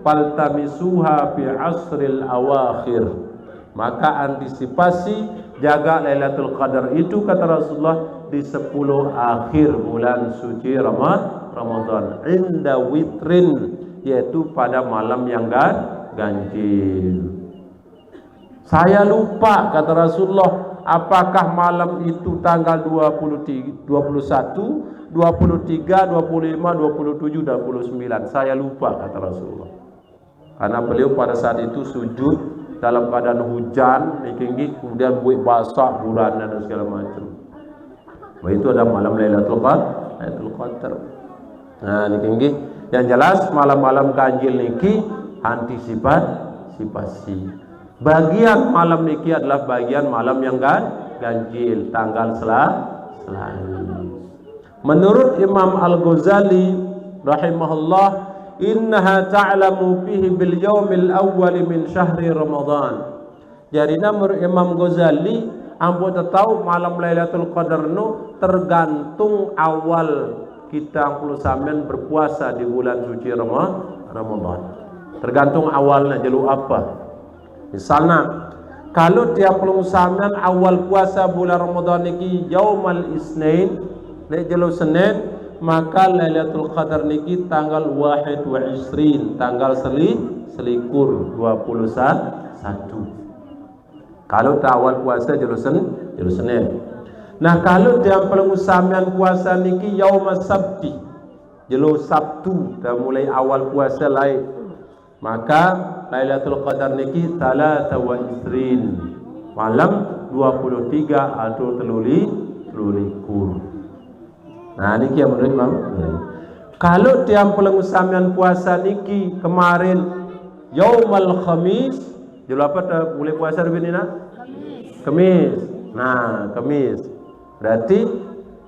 faltamisuha fi asril awakhir. Maka antisipasi jaga Lailatul Qadar itu kata Rasulullah di 10 akhir bulan suci Ramadan inda witrin, yaitu pada malam yang ganjil. Saya lupa kata Rasulullah apakah malam itu tanggal 21, 23, 25, 27, 29. Saya lupa kata Rasulullah. Karena beliau pada saat itu sujud dalam keadaan hujan, kemudian buih basah, bulan dan segala macam. Itu ada malam Lailatul Qadar. Nah niki yang jelas malam-malam ganjil niki antisipasi. Bagian malam niki adalah bagian malam yang ganjil, tanggal Selasa. Menurut Imam Al-Ghazali rahimahullah, innaha ta'lamu fihi bil yaumil awwal min syahri Ramadan. Jadi menurut Imam Ghazali, ambo tahu malam Lailatul Qadar nu tergantung awal kita sampean berpuasa di bulan suci Ramadan. Tergantung awalnya jelu apa. Misalnya, kalau tiap sampean awal puasa bulan Ramadan niki yaumal isnin, nek jelu Senin, maka Lailatul Qadar niki tanggal 21, tanggal selikur 21. Kalau tak awal puasa jelu Senin. Nah, kalau tiap sampean puasa niki yaumas sabti, jelu Sabtu, dah mulai awal puasa lain, maka Lailatul Qadar niki 23, malam 23 atau telulikur. Nah, niki yang menurut Imam. Kalau tiap sampean puasa niki kemarin yaumal khamis, jelu apa dah mulai puasa begini nak? Kamis. Nah, Kamis. Berarti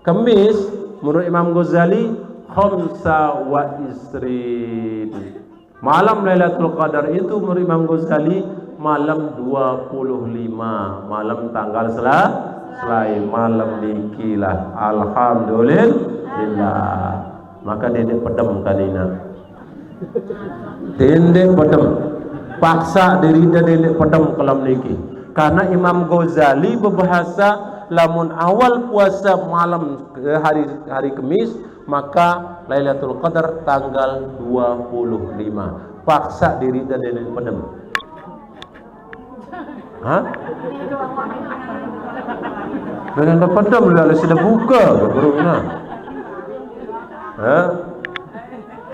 Kamis menurut Imam Ghazali khamsa wa isrin. Malam Lailatul Qadar itu menurut Imam Ghazali malam 25, malam tanggal selain malam nikilah. Alhamdulillah. Maka dendek pedem kalina. Dendek pedem. Paksa diri dia dendek pedem kalam niki. Karena Imam Ghazali berbahasa lamun awal puasa malam hari Kamis, maka Lailatul Qadar tanggal 25. Paksa diri dan diri pedem. Hah? Dengan pedem lalu sudah buka berumna.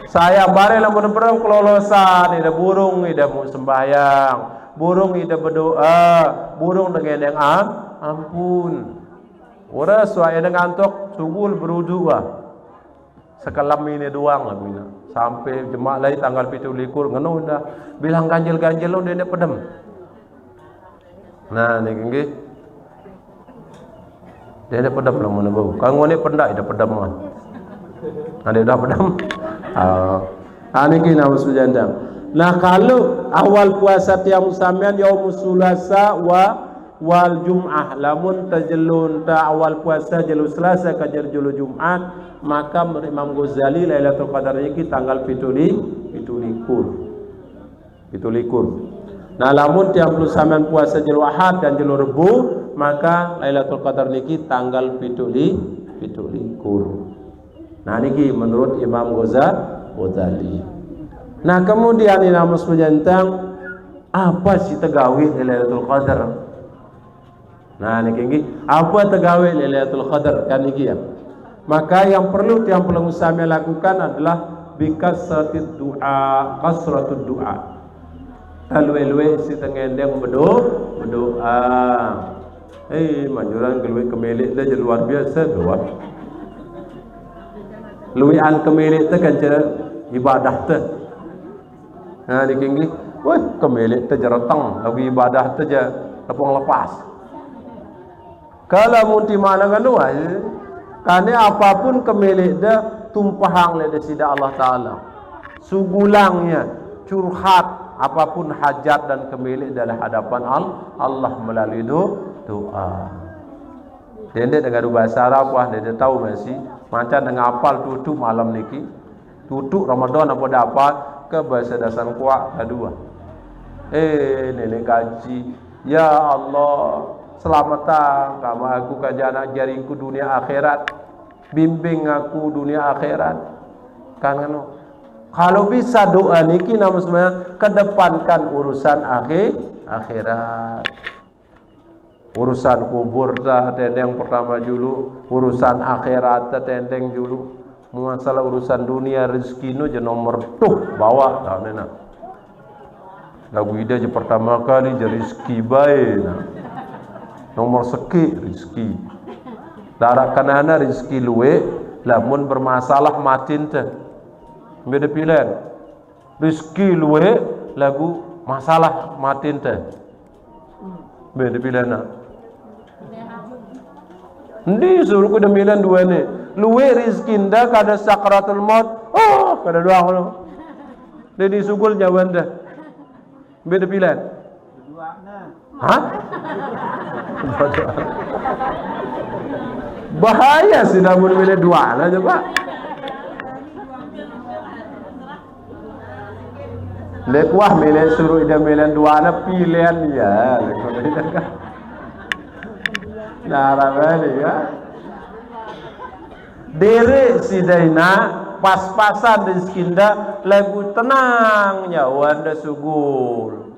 Saya bare lamun perang kelolosan, ida burung ida mau sembahyang, burung ida berdoa, burung dengan yang ampun. Ora suai dengan ngantuk sugul berudu sekalam ini doang lah mina. Sampai jemaah lain tanggal 17 ngono dah bilang ganjil-ganjil lo dia pedem. Nah ni nggih. Dia pedem lah mun bau. Kanggo ni pendak ida pedem mah. Ada dah pedem. Niki nama sujandang. Nah kalau awal puasa tiap sampean yaum Sulasa wal Jum'ah, lamun tajelun ta awal puasa jelu Selasa kajar jelu Jumat, maka Imam Ghazali Lailatul Qadar niki tanggal 17. Nah lamun tiap sampean puasa jelu Ahad dan jelu Rebu, maka Lailatul Qadar niki tanggal 17. Nah niki menurut Imam Ghazali. Nah kemudian ini nama tentang apa sih tegawi Lailatul Qadar? Nah niki apa tegawi Lailatul Qadar kan niki ya. Maka yang perlu sampean lakukan adalah bikasratid du'a, kasratud du'a. Talwe-lwe si tengendeng berdoa. Manjuran gelwe kemelik dah luar biasa doa. Luian kemelik tu kan ibadah tu. Nah niki wah kemelik tu jeratang lagi ibadah tu je lepong lepas. Kalau munti mana kan luar, karena apapun kemilik dia tumpahang le sida Allah Taala. Sugulangnya curhat apapun hajat dan kemilik dalam hadapan Allah melalui doa. Dendek dengan bahasa Arab dia tahu masih macam dengan apal tutup malam niki. Tutup Ramadan apa dapat ke bahasa dasar kuat kedua. Nenek gaji. Ya Allah, selamatan kamu aku kajian ajaringku dunia akhirat, bimbing aku dunia akhirat kan kalau bisa doa niki nama sebenarnya kedepankan urusan akhirat, urusan kubur dah tendeng pertama dulu, urusan akhirat dah tendeng dulu, masalah urusan dunia rezeki nu je nomor tuh bawa dah nena lagu ida je pertama kali je rezeki baik nomor seki rezeki darak kanana rezeki luwe lamun bermasalah matin teh beda pilihan rezeki luwe lagu masalah matin teh Beda pilihan nak. Ndi suruh ku demilan dua ni. Luwe rizki nda kada sakratul maut. Oh, kada doang lo. Dedi sugul jawan dah. Beda pilihan. Hah? Bahaya sih namun milih dua lah coba. Lekuah milih suruh ida milih dua na pilihan ya. Narabali ya. Dere si Daina pas-pasan di skinda lagu tenang nyawa anda sugul.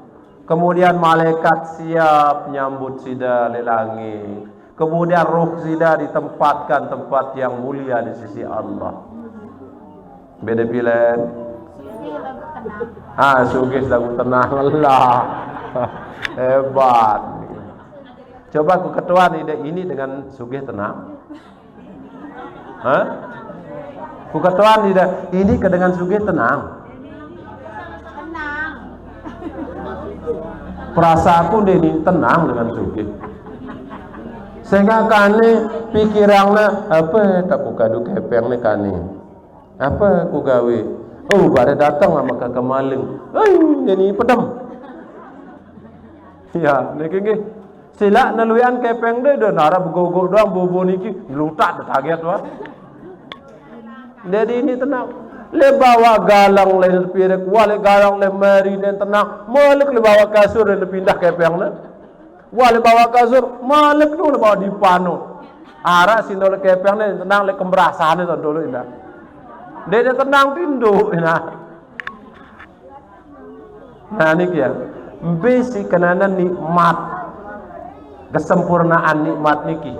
Kemudian malaikat siap nyambut sida di langit. Kemudian ruh sida ditempatkan tempat yang mulia di sisi Allah. Beda pilihan. Sugih lagu tenang Allah. Hebat. Coba aku ketuan ini dengan sugih tenang. Ku ketuan ini dengan sugih tenang. Perasaanku ini tenang dengan sugih. Sehingga kane pikirannya apa tak ku kadu kepeng ni kane. Apa ku gawe? Oh, bare datang sama kakak maling. Ini pedam. Ya, niki sila naluyan kepeng deh dan arah begogok doang bobo niki lutak kaget wah. Jadi ini tenang. Le bawa galang le pirek wale galang le mari dan tenang. Malik le bawa kasur dan pindah kepeng na. Wale bawa kasur malik le bawa di pano. Arah sindol kepeng na tenang le kembrasan itu dulu indah. Dia tenang tindu nah. Nah niki ya. Besi kenana nikmat. Kesempurnaan nikmat niki.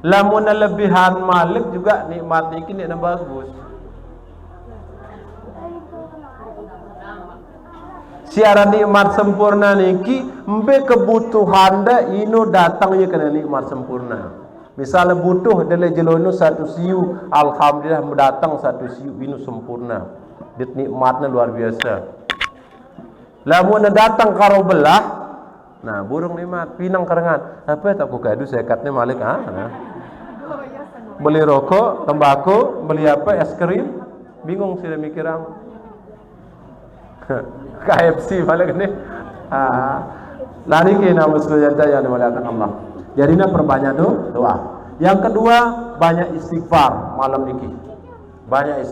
Lamun lebihan malik juga nikmat niki ni bagus. Siaran nikmat sempurna niki mbe kebutuhan dah ino datangnya kena nikmat sempurna. Misalnya butuh dari jelono satu siu, alhamdulillah mendatang satu siu ino sempurna. Dit nikmatnya luar biasa. Lamun datang karo belah, nah burung nikmat pinang karangan. Apa tak ku kadu sekatnya malik Beli rokok, tembakau, beli apa es krim, bingung sudah mikirang. KFC balik ni. Lari ke nama sujada yang dimuliakan Allah. Jadi nak perbanyak doa. Yang kedua banyak istighfar malam niki. Banyak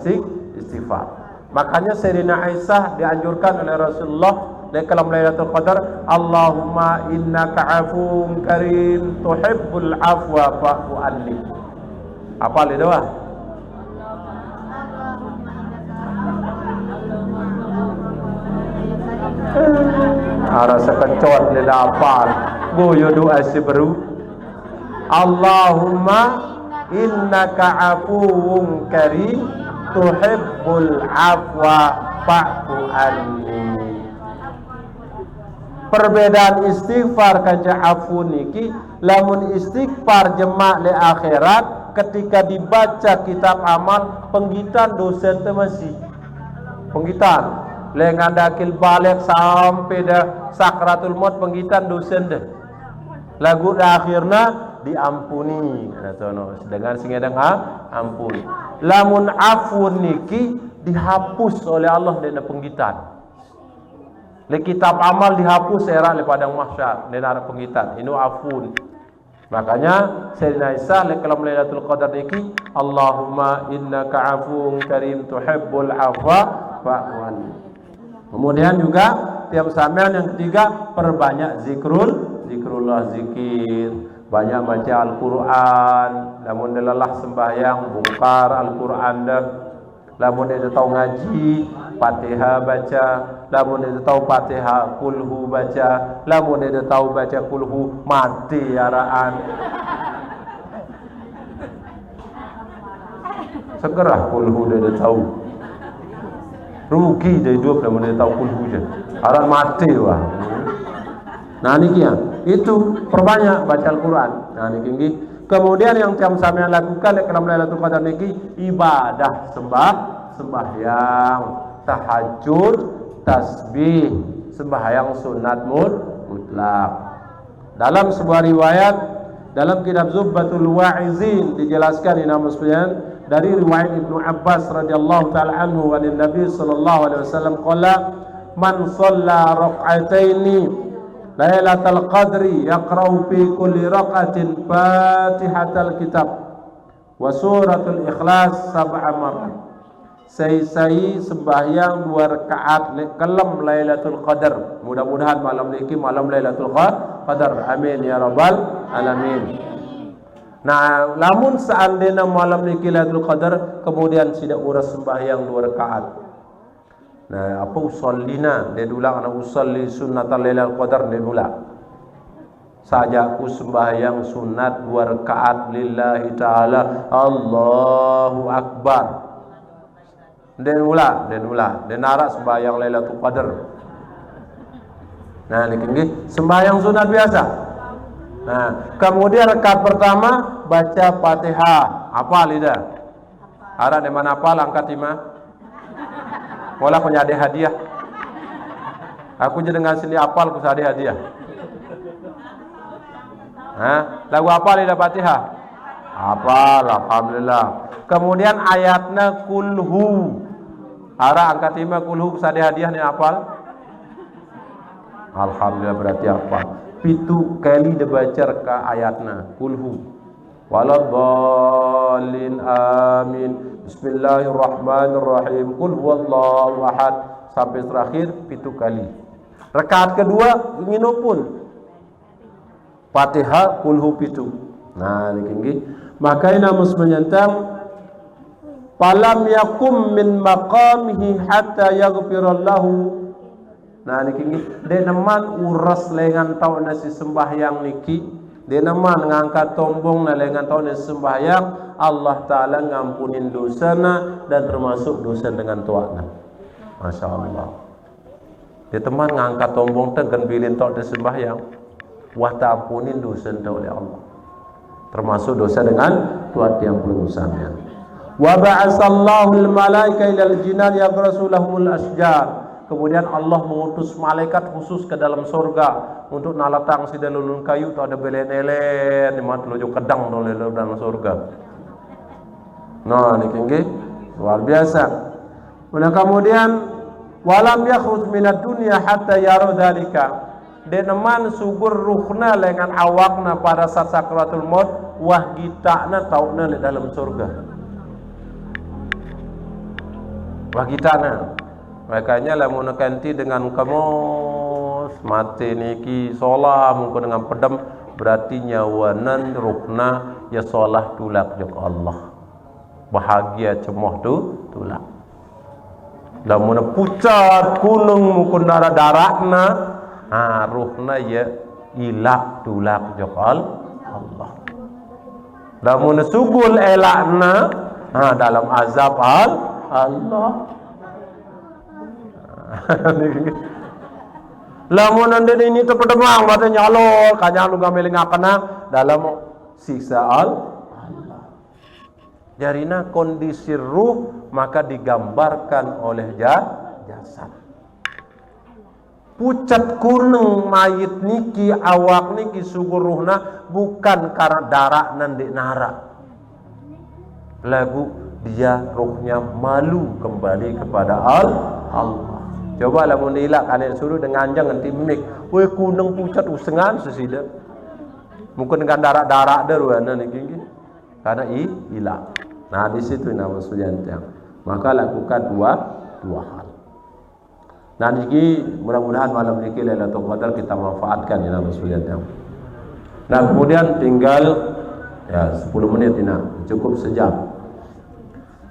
istighfar. Makanya Sayyidina Aisyah dianjurkan oleh Rasulullah di kalam Lailatul Qadar, Allahumma innaka afuwun karim tuhibbul afwa fa'fu anni. Apa le doa? Rasa kencot le dapal. Goyo doa si baru. Allahumma innaka afuwun karim tuhibbul afwa fa'fu anni. Perbedaan istighfar kanca afu niki, lamun istighfar jemak le akhirat ketika dibaca kitab amal penggitan dosa teh masih penggitan le ngandakil balik sampai dah sakratul maut penggitan dosa deh lagu akhirna diampuni dengan singedang ampun. Lamun afu niki dihapus oleh Allah dina penggitan. Le kitab amal dihapus era le padang mahsyar dina penggitan. Inu afun. Makanya Sayyidina Isa le kalam Lailatul Qadar niki, Allahumma innaka afuwun karim tuhibbul afwa fa'fu anni. Kemudian juga tiap sampean yang ketiga perbanyak zikrullah zikir, banyak baca Al-Qur'an, lamun lelah sembahyang bongkar Al-Qur'an dah. Lamun dia tahu ngaji, Fatihah baca, lamun dia tahu Fatihah kulhu baca, lamun dia tahu baca kulhu mati araan. Segera kulhu dia tahu. Rugi dia hidup lamun dia tahu kulhu je. Araan mati wah. Nah niki ya, itu perbanyak baca Al-Qur'an. Nah niki kemudian yang tiap sampean lakukan di dalam Lailatul Qadar niki ibadah sembahyang, tahajud, tasbih, sembahyang sunat tulak. Dalam sebuah riwayat dalam kitab Zubbatul Wa'izin dijelaskan dari riwayat Ibnu Abbas radhiyallahu taala anhu wa Nabi sallallahu alaihi wasallam qala man shalla rak'ataini lailatul qadri yaqra'u fi kulli rak'atin fatihatal kitab wa suratul ikhlas sab'a marrat. Saya sembahyang 2 rakaat kelam Lailatul Qadar. Mudah-mudahan malam niki malam Lailatul Qadar. Amin ya rabbal alamin. Nah, lamun seandainya malam niki Lailatul Qadar kemudian tidak uras sembahyang 2 rakaat. Nah, apa usallina dia dulang ana usalli sunnatal Lailatul Qadar dia dulang. Saja aku sembahyang sunat 2 rakaat lillahi taala Allahu akbar. Dan narak sembahyang Lailatul Qadar. Nah, ini sembahyang sunat biasa. Nah, kemudian rakaat pertama baca Fatihah. Apa lidah? Ara di mana apa angkat 5. Wala punya hadiah. Aku jadi dengan sini apal ku sadi hadiah. Lagu apa lidah Fatihah? Apal, alhamdulillah. Kemudian ayatnya kulhu. Ara angkat 5 kulhu sadi hadiah ni apal? Alhamdulillah berarti apa? Pitu kali dibaca ke ayatna kulhu. Waladhdallin amin. Bismillahirrahmanirrahim. Qul huwallahu ahad sampai terakhir pitu kali. Rakaat kedua nginupun Fatihah kulhu pitu. Nah, niki maka ina mus menyentang falam yakum min maqamihi hatta yaghfirallahu. Nah niki de neman uras lengan tau nasi sembahyang niki de neman ngangkat tombong na lengan tau nasi sembahyang Allah taala ngampunin dosana dan termasuk dosa dengan tuana. Masya Allah. De teman ngangkat tombong tegan bilin tau nasi sembahyang wah ampunin dosa tau oleh Allah. Termasuk dosa dengan tuat yang belum samanya. Wa ba'asallahu al-malaika ilal jinan yaghrasulahumul asjar. Kemudian Allah mengutus malaikat khusus ke dalam surga untuk nalatang si dalulun kayu tu ada belen-elen di mat lojo kedang oleh dalam surga. Nah, niki luar biasa. Kemudian walam yakhruj minad dunya hatta yara dzalika. Deneman sugur ruhna lengan awakna pada saat sakratul maut wah gitana tauna di dalam surga. Wagitana makanya lamun kanti dengan kamu mati niki solah mungkin dengan pedam berarti nyawanan ruhna ya solah tulak jok Allah bahagia cemoh tu tulak lamun pucat kunung mungkin darah-darahna ruhna ya ilak tulak jok Allah lamun sugul elakna dalam azab Allah. Lamun ande ini tepedemang mata nyalo kanyang lu gameling akana dalam siksa Allah. Jarina kondisi ruh maka digambarkan oleh jasad. Pucat kuneng mayit niki awak niki sugur ruhna bukan karena darah nandik nara. Lagu dia ruhnya malu kembali kepada Allah. Coba lah mun dilak kalian suruh dengan jangan timik. Weh kuneng pucat usengan sesida. Mungkin dengan darah-darah deruana niki. Karena hilang. Nah, di situ nama sujantang. Maka lakukan dua hal. Nah, niki mudah-mudahan malam niki Lailatul Qadar kita manfaatkan ya nama sujantang. Nah, kemudian tinggal 10 menit ini cukup sejam.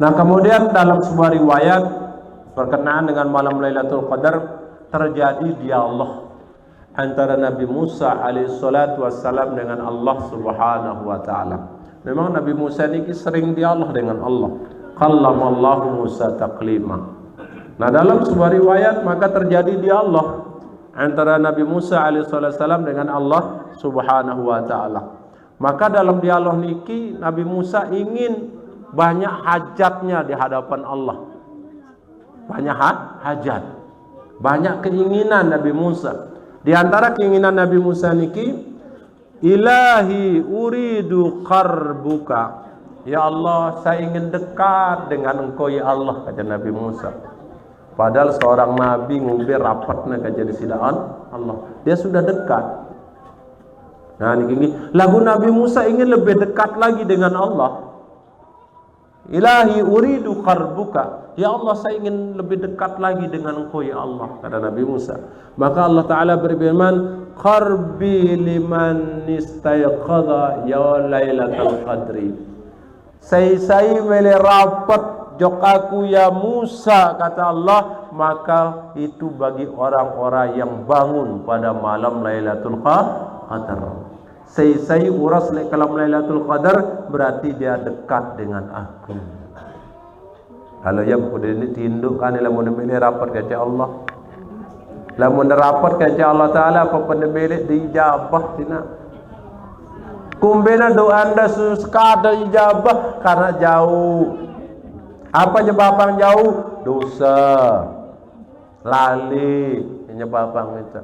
Nah, kemudian dalam sebuah riwayat berkenaan dengan malam Lailatul Qadar terjadi dialog antara Nabi Musa alaihissalatu wassalam dengan Allah subhanahu wa ta'ala. Memang Nabi Musa ini sering dialog dengan Allah. Kallamallahu Musa taklima. Nah, dalam sebuah riwayat maka terjadi dialog antara Nabi Musa alaihissalatu wassalam dengan Allah subhanahu wa ta'ala. Maka dalam dialog niki Nabi Musa ingin banyak hajatnya di hadapan Allah. Banyak hajat. Banyak keinginan Nabi Musa. Di antara keinginan Nabi Musa niki, ilahi uridu qarbuka. Ya Allah, saya ingin dekat dengan engkau ya Allah, kata Nabi Musa. Padahal seorang nabi ngumpi rapatnya kajian sidaan Allah. Dia sudah dekat. Nah, ini lagu Nabi Musa ingin lebih dekat lagi dengan Allah. Ilahi uridu qarbuka. Ya Allah, saya ingin lebih dekat lagi dengan engkau ya Allah, kata Nabi Musa. Maka Allah Ta'ala berfirman, qarbi liman istayqadha ya lailatul qadri. Saya mele rapat jok aku ya Musa, kata Allah, maka itu bagi orang-orang yang bangun pada malam Lailatul Qadar. Saya uras kalam Lailatul Qadar berarti dia dekat dengan aku. Kalau yang sudah ditindukkan lamun mele rapat kata Allah. Lamun rapat kata Allah Taala apa pendemele dijabah tina. Kumbena doa anda sekadar ijabah karena jauh. Apa nyebabang jauh? Dosa, lali nyebabang itu.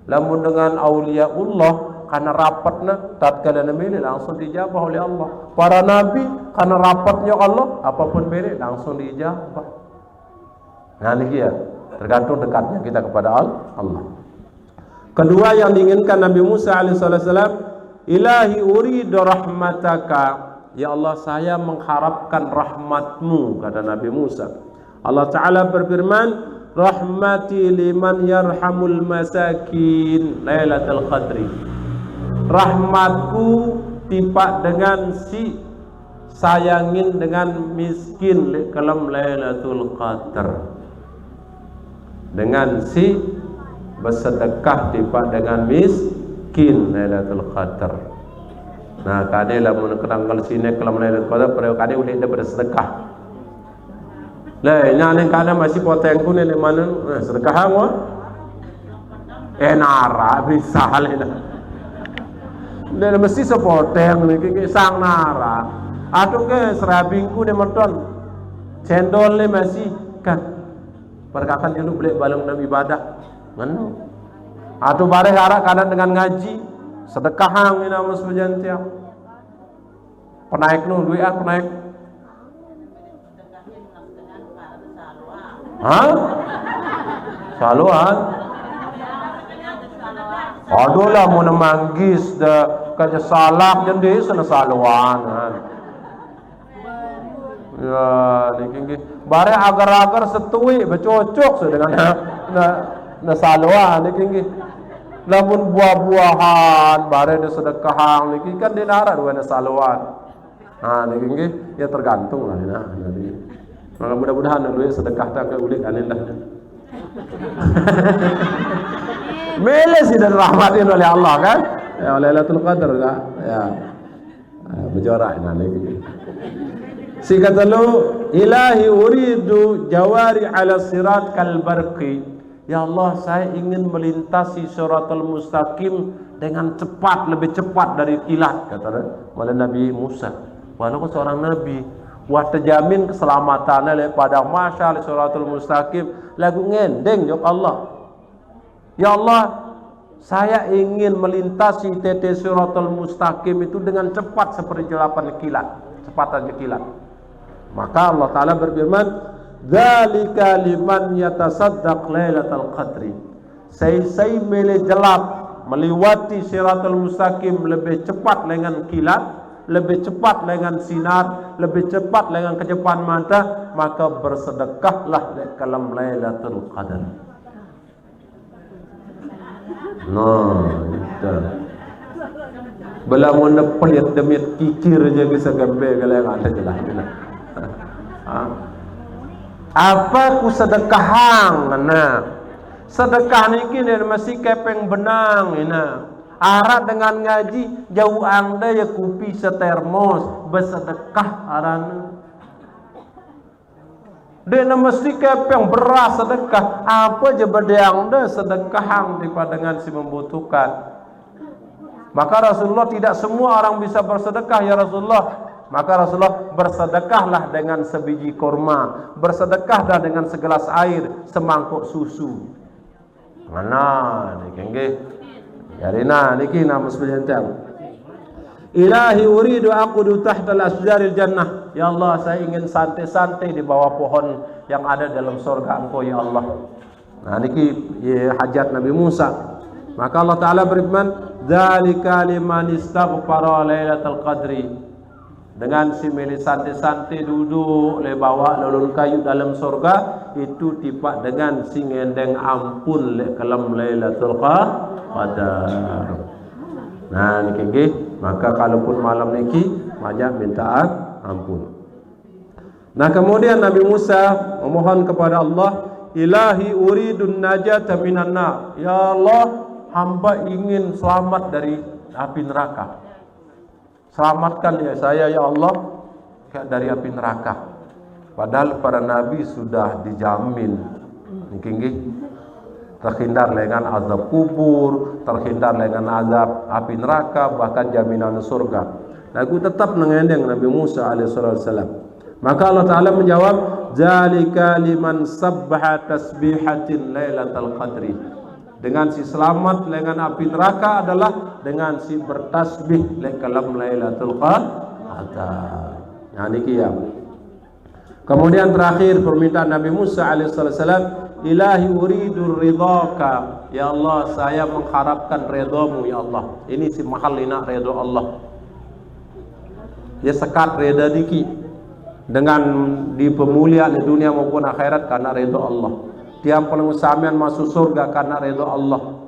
Lamun dengan auliaullah karena rapatnya tatkala namanya langsung dijabah oleh Allah. Para nabi karena rapatnya Allah apapun beri langsung dijabah. Nah ini ya, tergantung dekatnya kita kepada Allah. Kedua yang diinginkan Nabi Musa alaihissalam, ilahi uridu rahmataka. Ya Allah, saya mengharapkan rahmatmu, kata Nabi Musa. Allah Ta'ala berfirman, rahmati liman yarhamul masakin lailatul qadri. Rahmatku tipak dengan si sayangin dengan miskin kalam lailatul qadar. Dengan si bersedekah tipak dengan miskin lailatul qadar. Nah, kade lah mun kerangkal sini kalau Lailatul Qadar pada kade boleh dia bersedekah. Lah, nyane kana masih potengku ni mana sedekah angwa. Nara bisa lena. Dia mesti sepoteng ni ke sang nara. Atau ke serabingku ni menton. Cendol ni masih kan. Perkakan dulu boleh balung dalam ibadah. Nganu. Atau bare harap kadang dengan ngaji. Sedekah hang ina mas berjantia. Penaik nu duit penaik. Hah? Saluan. Aduh lah mau nemanggis dah kerja salak jadi sana saluan. Ya, ni bare agar-agar setui bercocok dengan na saluan ni lamun buah-buahan bare de sedekah niki kan dinara dua saluan. Ha niki ya tergantung lah jadi. Maka mudah-mudahan duit sedekah tak ke ulik anillah. Mele sih dan rahmatin oleh Allah kan? Ya Lailatul Qadar kan? Ya. Berjorak niki. Si kata lu ilahi uridu jawari ala sirat kal barqi. Ya Allah, saya ingin melintasi Siratal Mustaqim dengan cepat, lebih cepat dari kilat, kata oleh Nabi Musa. Walaupun seorang nabi, buat terjamin keselamatannya pada masyal Siratal Mustaqim, lagu ngendeng jok Allah. Ya Allah, saya ingin melintasi tete Siratal Mustaqim itu dengan cepat seperti jelapan kilat, cepatan kilat. Maka Allah Ta'ala berfirman, dzalika liman yatasaddaq lailatul qadri. Saya mele jelap melewati Siratul Mustaqim lebih cepat dengan kilat, lebih cepat dengan sinar, lebih cepat dengan kecepatan mata, maka bersedekahlah kalam Lailatul Qadar. Itu. Bela mun pelit demit kikir je bisa gambe kalau ada jelas. Apa ku sedekahang nah sedekah niki ni masih kepeng benang ina arat dengan ngaji jauh anda ya kupi setermos bersedekah arana dia mesti kepeng beras sedekah apa je bedang anda sedekahang daripada dengan si membutuhkan. Maka Rasulullah tidak semua orang bisa bersedekah ya Rasulullah. Maka Rasulullah bersedekahlah dengan sebiji kurma, bersedekahlah dengan segelas air, semangkuk susu. Mana niki nggih. Yarina niki nama sebentar. Ilahi uridu aqudu tahta al-asjaril jannah. Ya Allah, saya ingin santai-santai di bawah pohon yang ada dalam surga Engkau ya Allah. Nah niki hajat Nabi Musa. Maka Allah Taala berfirman, "Dzalika liman istaghfara lailatul qadri." Dengan si milih santai-santai duduk le bawah lulun kayu dalam surga itu tiba dengan si ngendeng ampun le kalam lailatul qadar. Nah niki nggih, maka kalaupun malam niki banyak minta ampun. Nah kemudian Nabi Musa memohon kepada Allah, Ilahi uridun najata minan nar. Ya Allah, hamba ingin selamat dari api neraka. Selamatkan ya saya ya Allah dari api neraka. Padahal para nabi sudah dijamin niki nggih terhindar dengan azab kubur, terhindar dengan azab api neraka, bahkan jaminan surga. Lagu tetap mengendeng Nabi Musa alaihissalam. Maka Allah Ta'ala menjawab, Zalika liman sabbaha tasbihatin lailatul qadri. Dengan si selamat dengan api neraka adalah dengan si bertasbih kalam lailatul qadar. Nah niki ya. Kemudian terakhir permintaan Nabi Musa alaihissalam, Ilahi uridu ridhaka. Ya Allah, saya mengharapkan redamu ya Allah. Ini si mahal ina redha Allah. Ya sekat reda niki dengan di pemulia di dunia maupun akhirat karena redha Allah. Tiang perlu samian masuk surga karena redha Allah.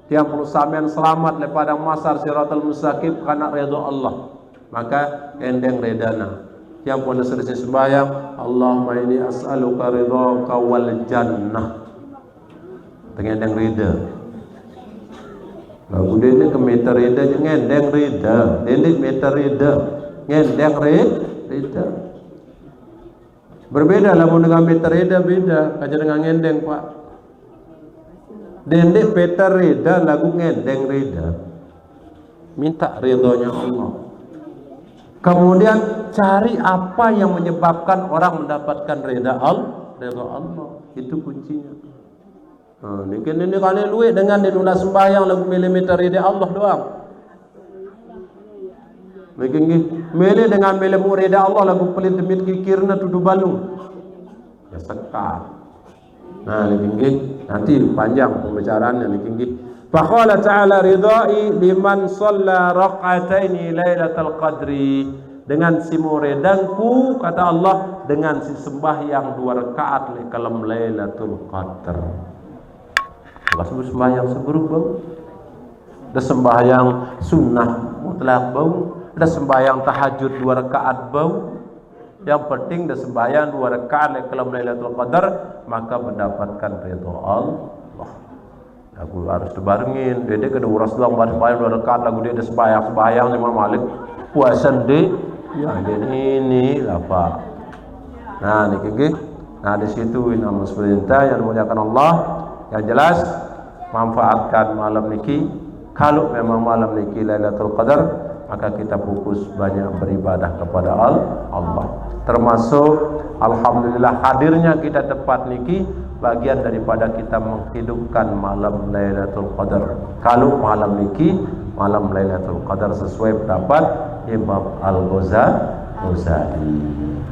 Tiang perlu samian selamat daripada masar siratal mustaqim karena redha Allah. Maka endeng redana. Yang pun selesai sembahyang, Allahumma inni as'aluka ridhaka wal jannah. Tengendeng rida. Lagu dede ke meter rida ngendeng rida. Dede meter rida. Ngendeng rida. Berbeda lah dengan meter rida beda. Aja dengan ngendeng Pak. Dede meter rida lagu ngendeng rida. Minta ridhonya Allah. Kemudian cari apa yang menyebabkan orang mendapatkan reda Allah. Itu kuncinya. Ini kali luwe dengan dinuna sembahyang lagu milimeter reda Allah doang. Mele dengan mele reda Allah lagu pelit demit kikirna tudu balung. Ya sekat. Nah ini nanti panjang pembicaraannya ini. Faqala ta'ala ridai liman shalla raq'ataini lailatul qadri. Dengan si muridangku kata Allah dengan si sembahyang 2 rakaat li kalam lailatul qadar. Allah sebut sembahyang seburuk bau. Ada sembahyang sunnah mutlak bau, ada sembahyang tahajud 2 rakaat bau. Yang penting ada sembahyang 2 rakaat li kalam lailatul qadar maka mendapatkan ridha Allah. Aku harus dibarengin. Dede kena uras doang sembahyang 2 rakaat lagu dia ada sembahyang Imam Malik puasan deh. Ya ini lah Pak. Nah niki. Nah di situ nama perintah yang dimuliakan Allah. Yang jelas manfaatkan malam niki. Kalau memang malam niki Lailatul Qadar, maka kita fokus banyak beribadah kepada Allah. Termasuk alhamdulillah hadirnya kita tepat niki bagian daripada kita menghidupkan malam Lailatul Qadar. Kalau malam niki malam Lailatul Qadar sesuai pendapat Imam Al-Ghazali.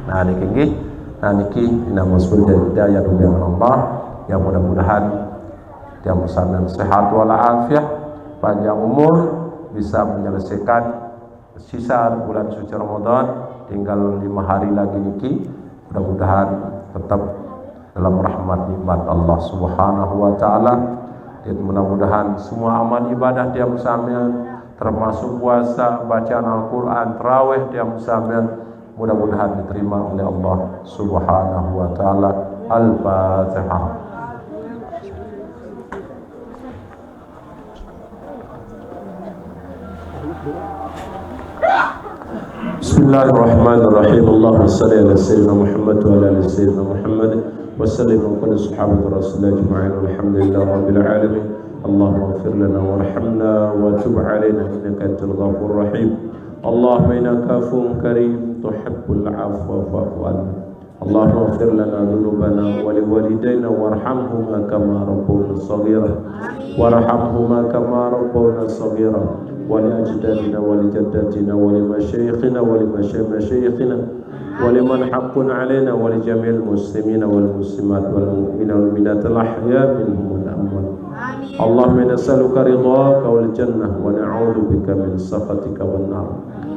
Nah niki nama sebuah hidayah dunia Allah yang mudah-mudahan yang bersama sehat walafiat, panjang umur, bisa menyelesaikan sisa bulan suci Ramadan. Tinggal 5 hari lagi niki, mudah-mudahan tetap dalam rahmat nikmat Allah Subhanahu wa taala. Dan mudah-mudahan semua amal ibadah tiap sampean termasuk puasa, bacaan Al-Qur'an, tarawih tiap sampean mudah-mudahan diterima oleh Allah Subhanahu wa taala. Al-Fatihah. Bismillahirrahmanirrahim. Allahumma shalli ala sayyidina Muhammad wa ala ali sayyidina Muhammad wa sallim ala sahabati Rasulullah ajma'in. Alhamdulillah rabbil alamin. Allahumma ighfir lana warhamna wa tub alaina innaka antal ghafurur rahim. Allahumma innaka afuwwun karim tuhibbul 'afwa fa'fu 'anna. اللهم اغفر لنا ذنوبنا ولوالدينا وارحمهما كما ربونا صغيرا وارحمهما كما ربونا صغيرا ولأجدادنا ولجداتنا ولمشايخنا ولمشايخنا ولمن حق علينا ولجميع المسلمين والمسلمات والمؤمنين والمؤمنات الأحياء منهم والأموات. اللهم نسألك رضاك والجنة ونعوذ بك من سخطك والنار.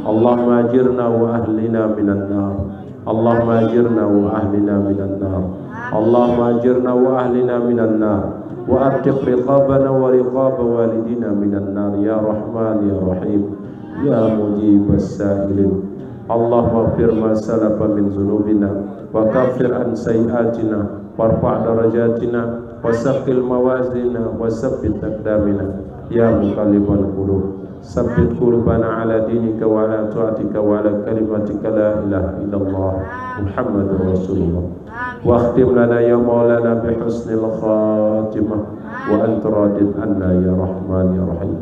اللهم أجرنا وأهلنا من النار. اللهم أجرنا وأهلنا من النار. اللهم أجرنا وأهلنا من النار وأعتق رقابنا ورقاب والدنا من النار يا رحمن يا رحيم يا مجيب السائلين. اللهم اغفر ما سلف من ذنوبنا وكفر عن سيئاتنا وارفع درجاتنا وثقل موازيننا وثبت أقدامنا يا مقلب القلوب ثبت قلوبنا على دينك وعلى طاعتك وعلى كلمتك لا إله إلا الله محمد رسول الله. واختم لنا يا مولانا بحسن الخاتمة وأنت راض عنا يا رحمن يا رحيم.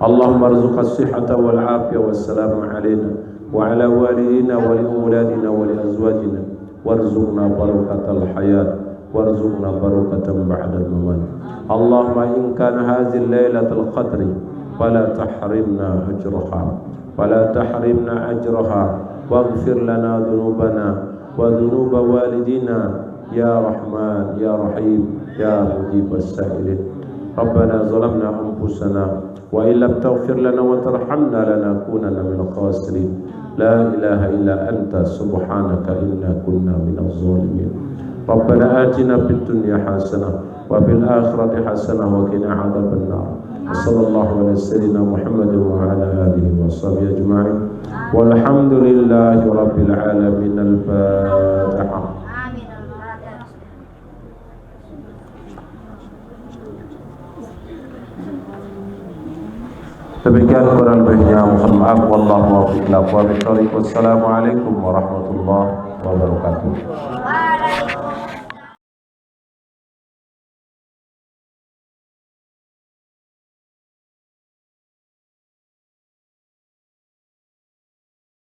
اللهم ارزق الصحة والعافية والسلام علينا وعلى والدينا ولأولادنا ولأزواجنا وارزقنا بركة الحياة وارزقنا بركة بعد الممات. اللهم إن كان هذه الليلة القدر فلا تحرمنا أجرها واغفر لنا ذنوبنا وذنوب والدينا يا رحمن يا رحيم يا مجيب السائلين. ربنا ظلمنا أنفسنا وإن لم تغفر لنا وترحمنا لنكونن من الخاسرين. لا إله إلا أنت سبحانك إنا كنا من الظالمين. ربنا آتنا في الدنيا حسنة وفي الآخرة حسنة وقنا عذاب النار. وصلى الله على سيدنا محمد وعلى آله وصحبه أجمعين والحمد لله رب العالمين. الفاتحة. Demikian kurang lebihnya mohon maaf. Wallahu a'lam. Wassalamualaikum warahmatullahi wabarakatuh.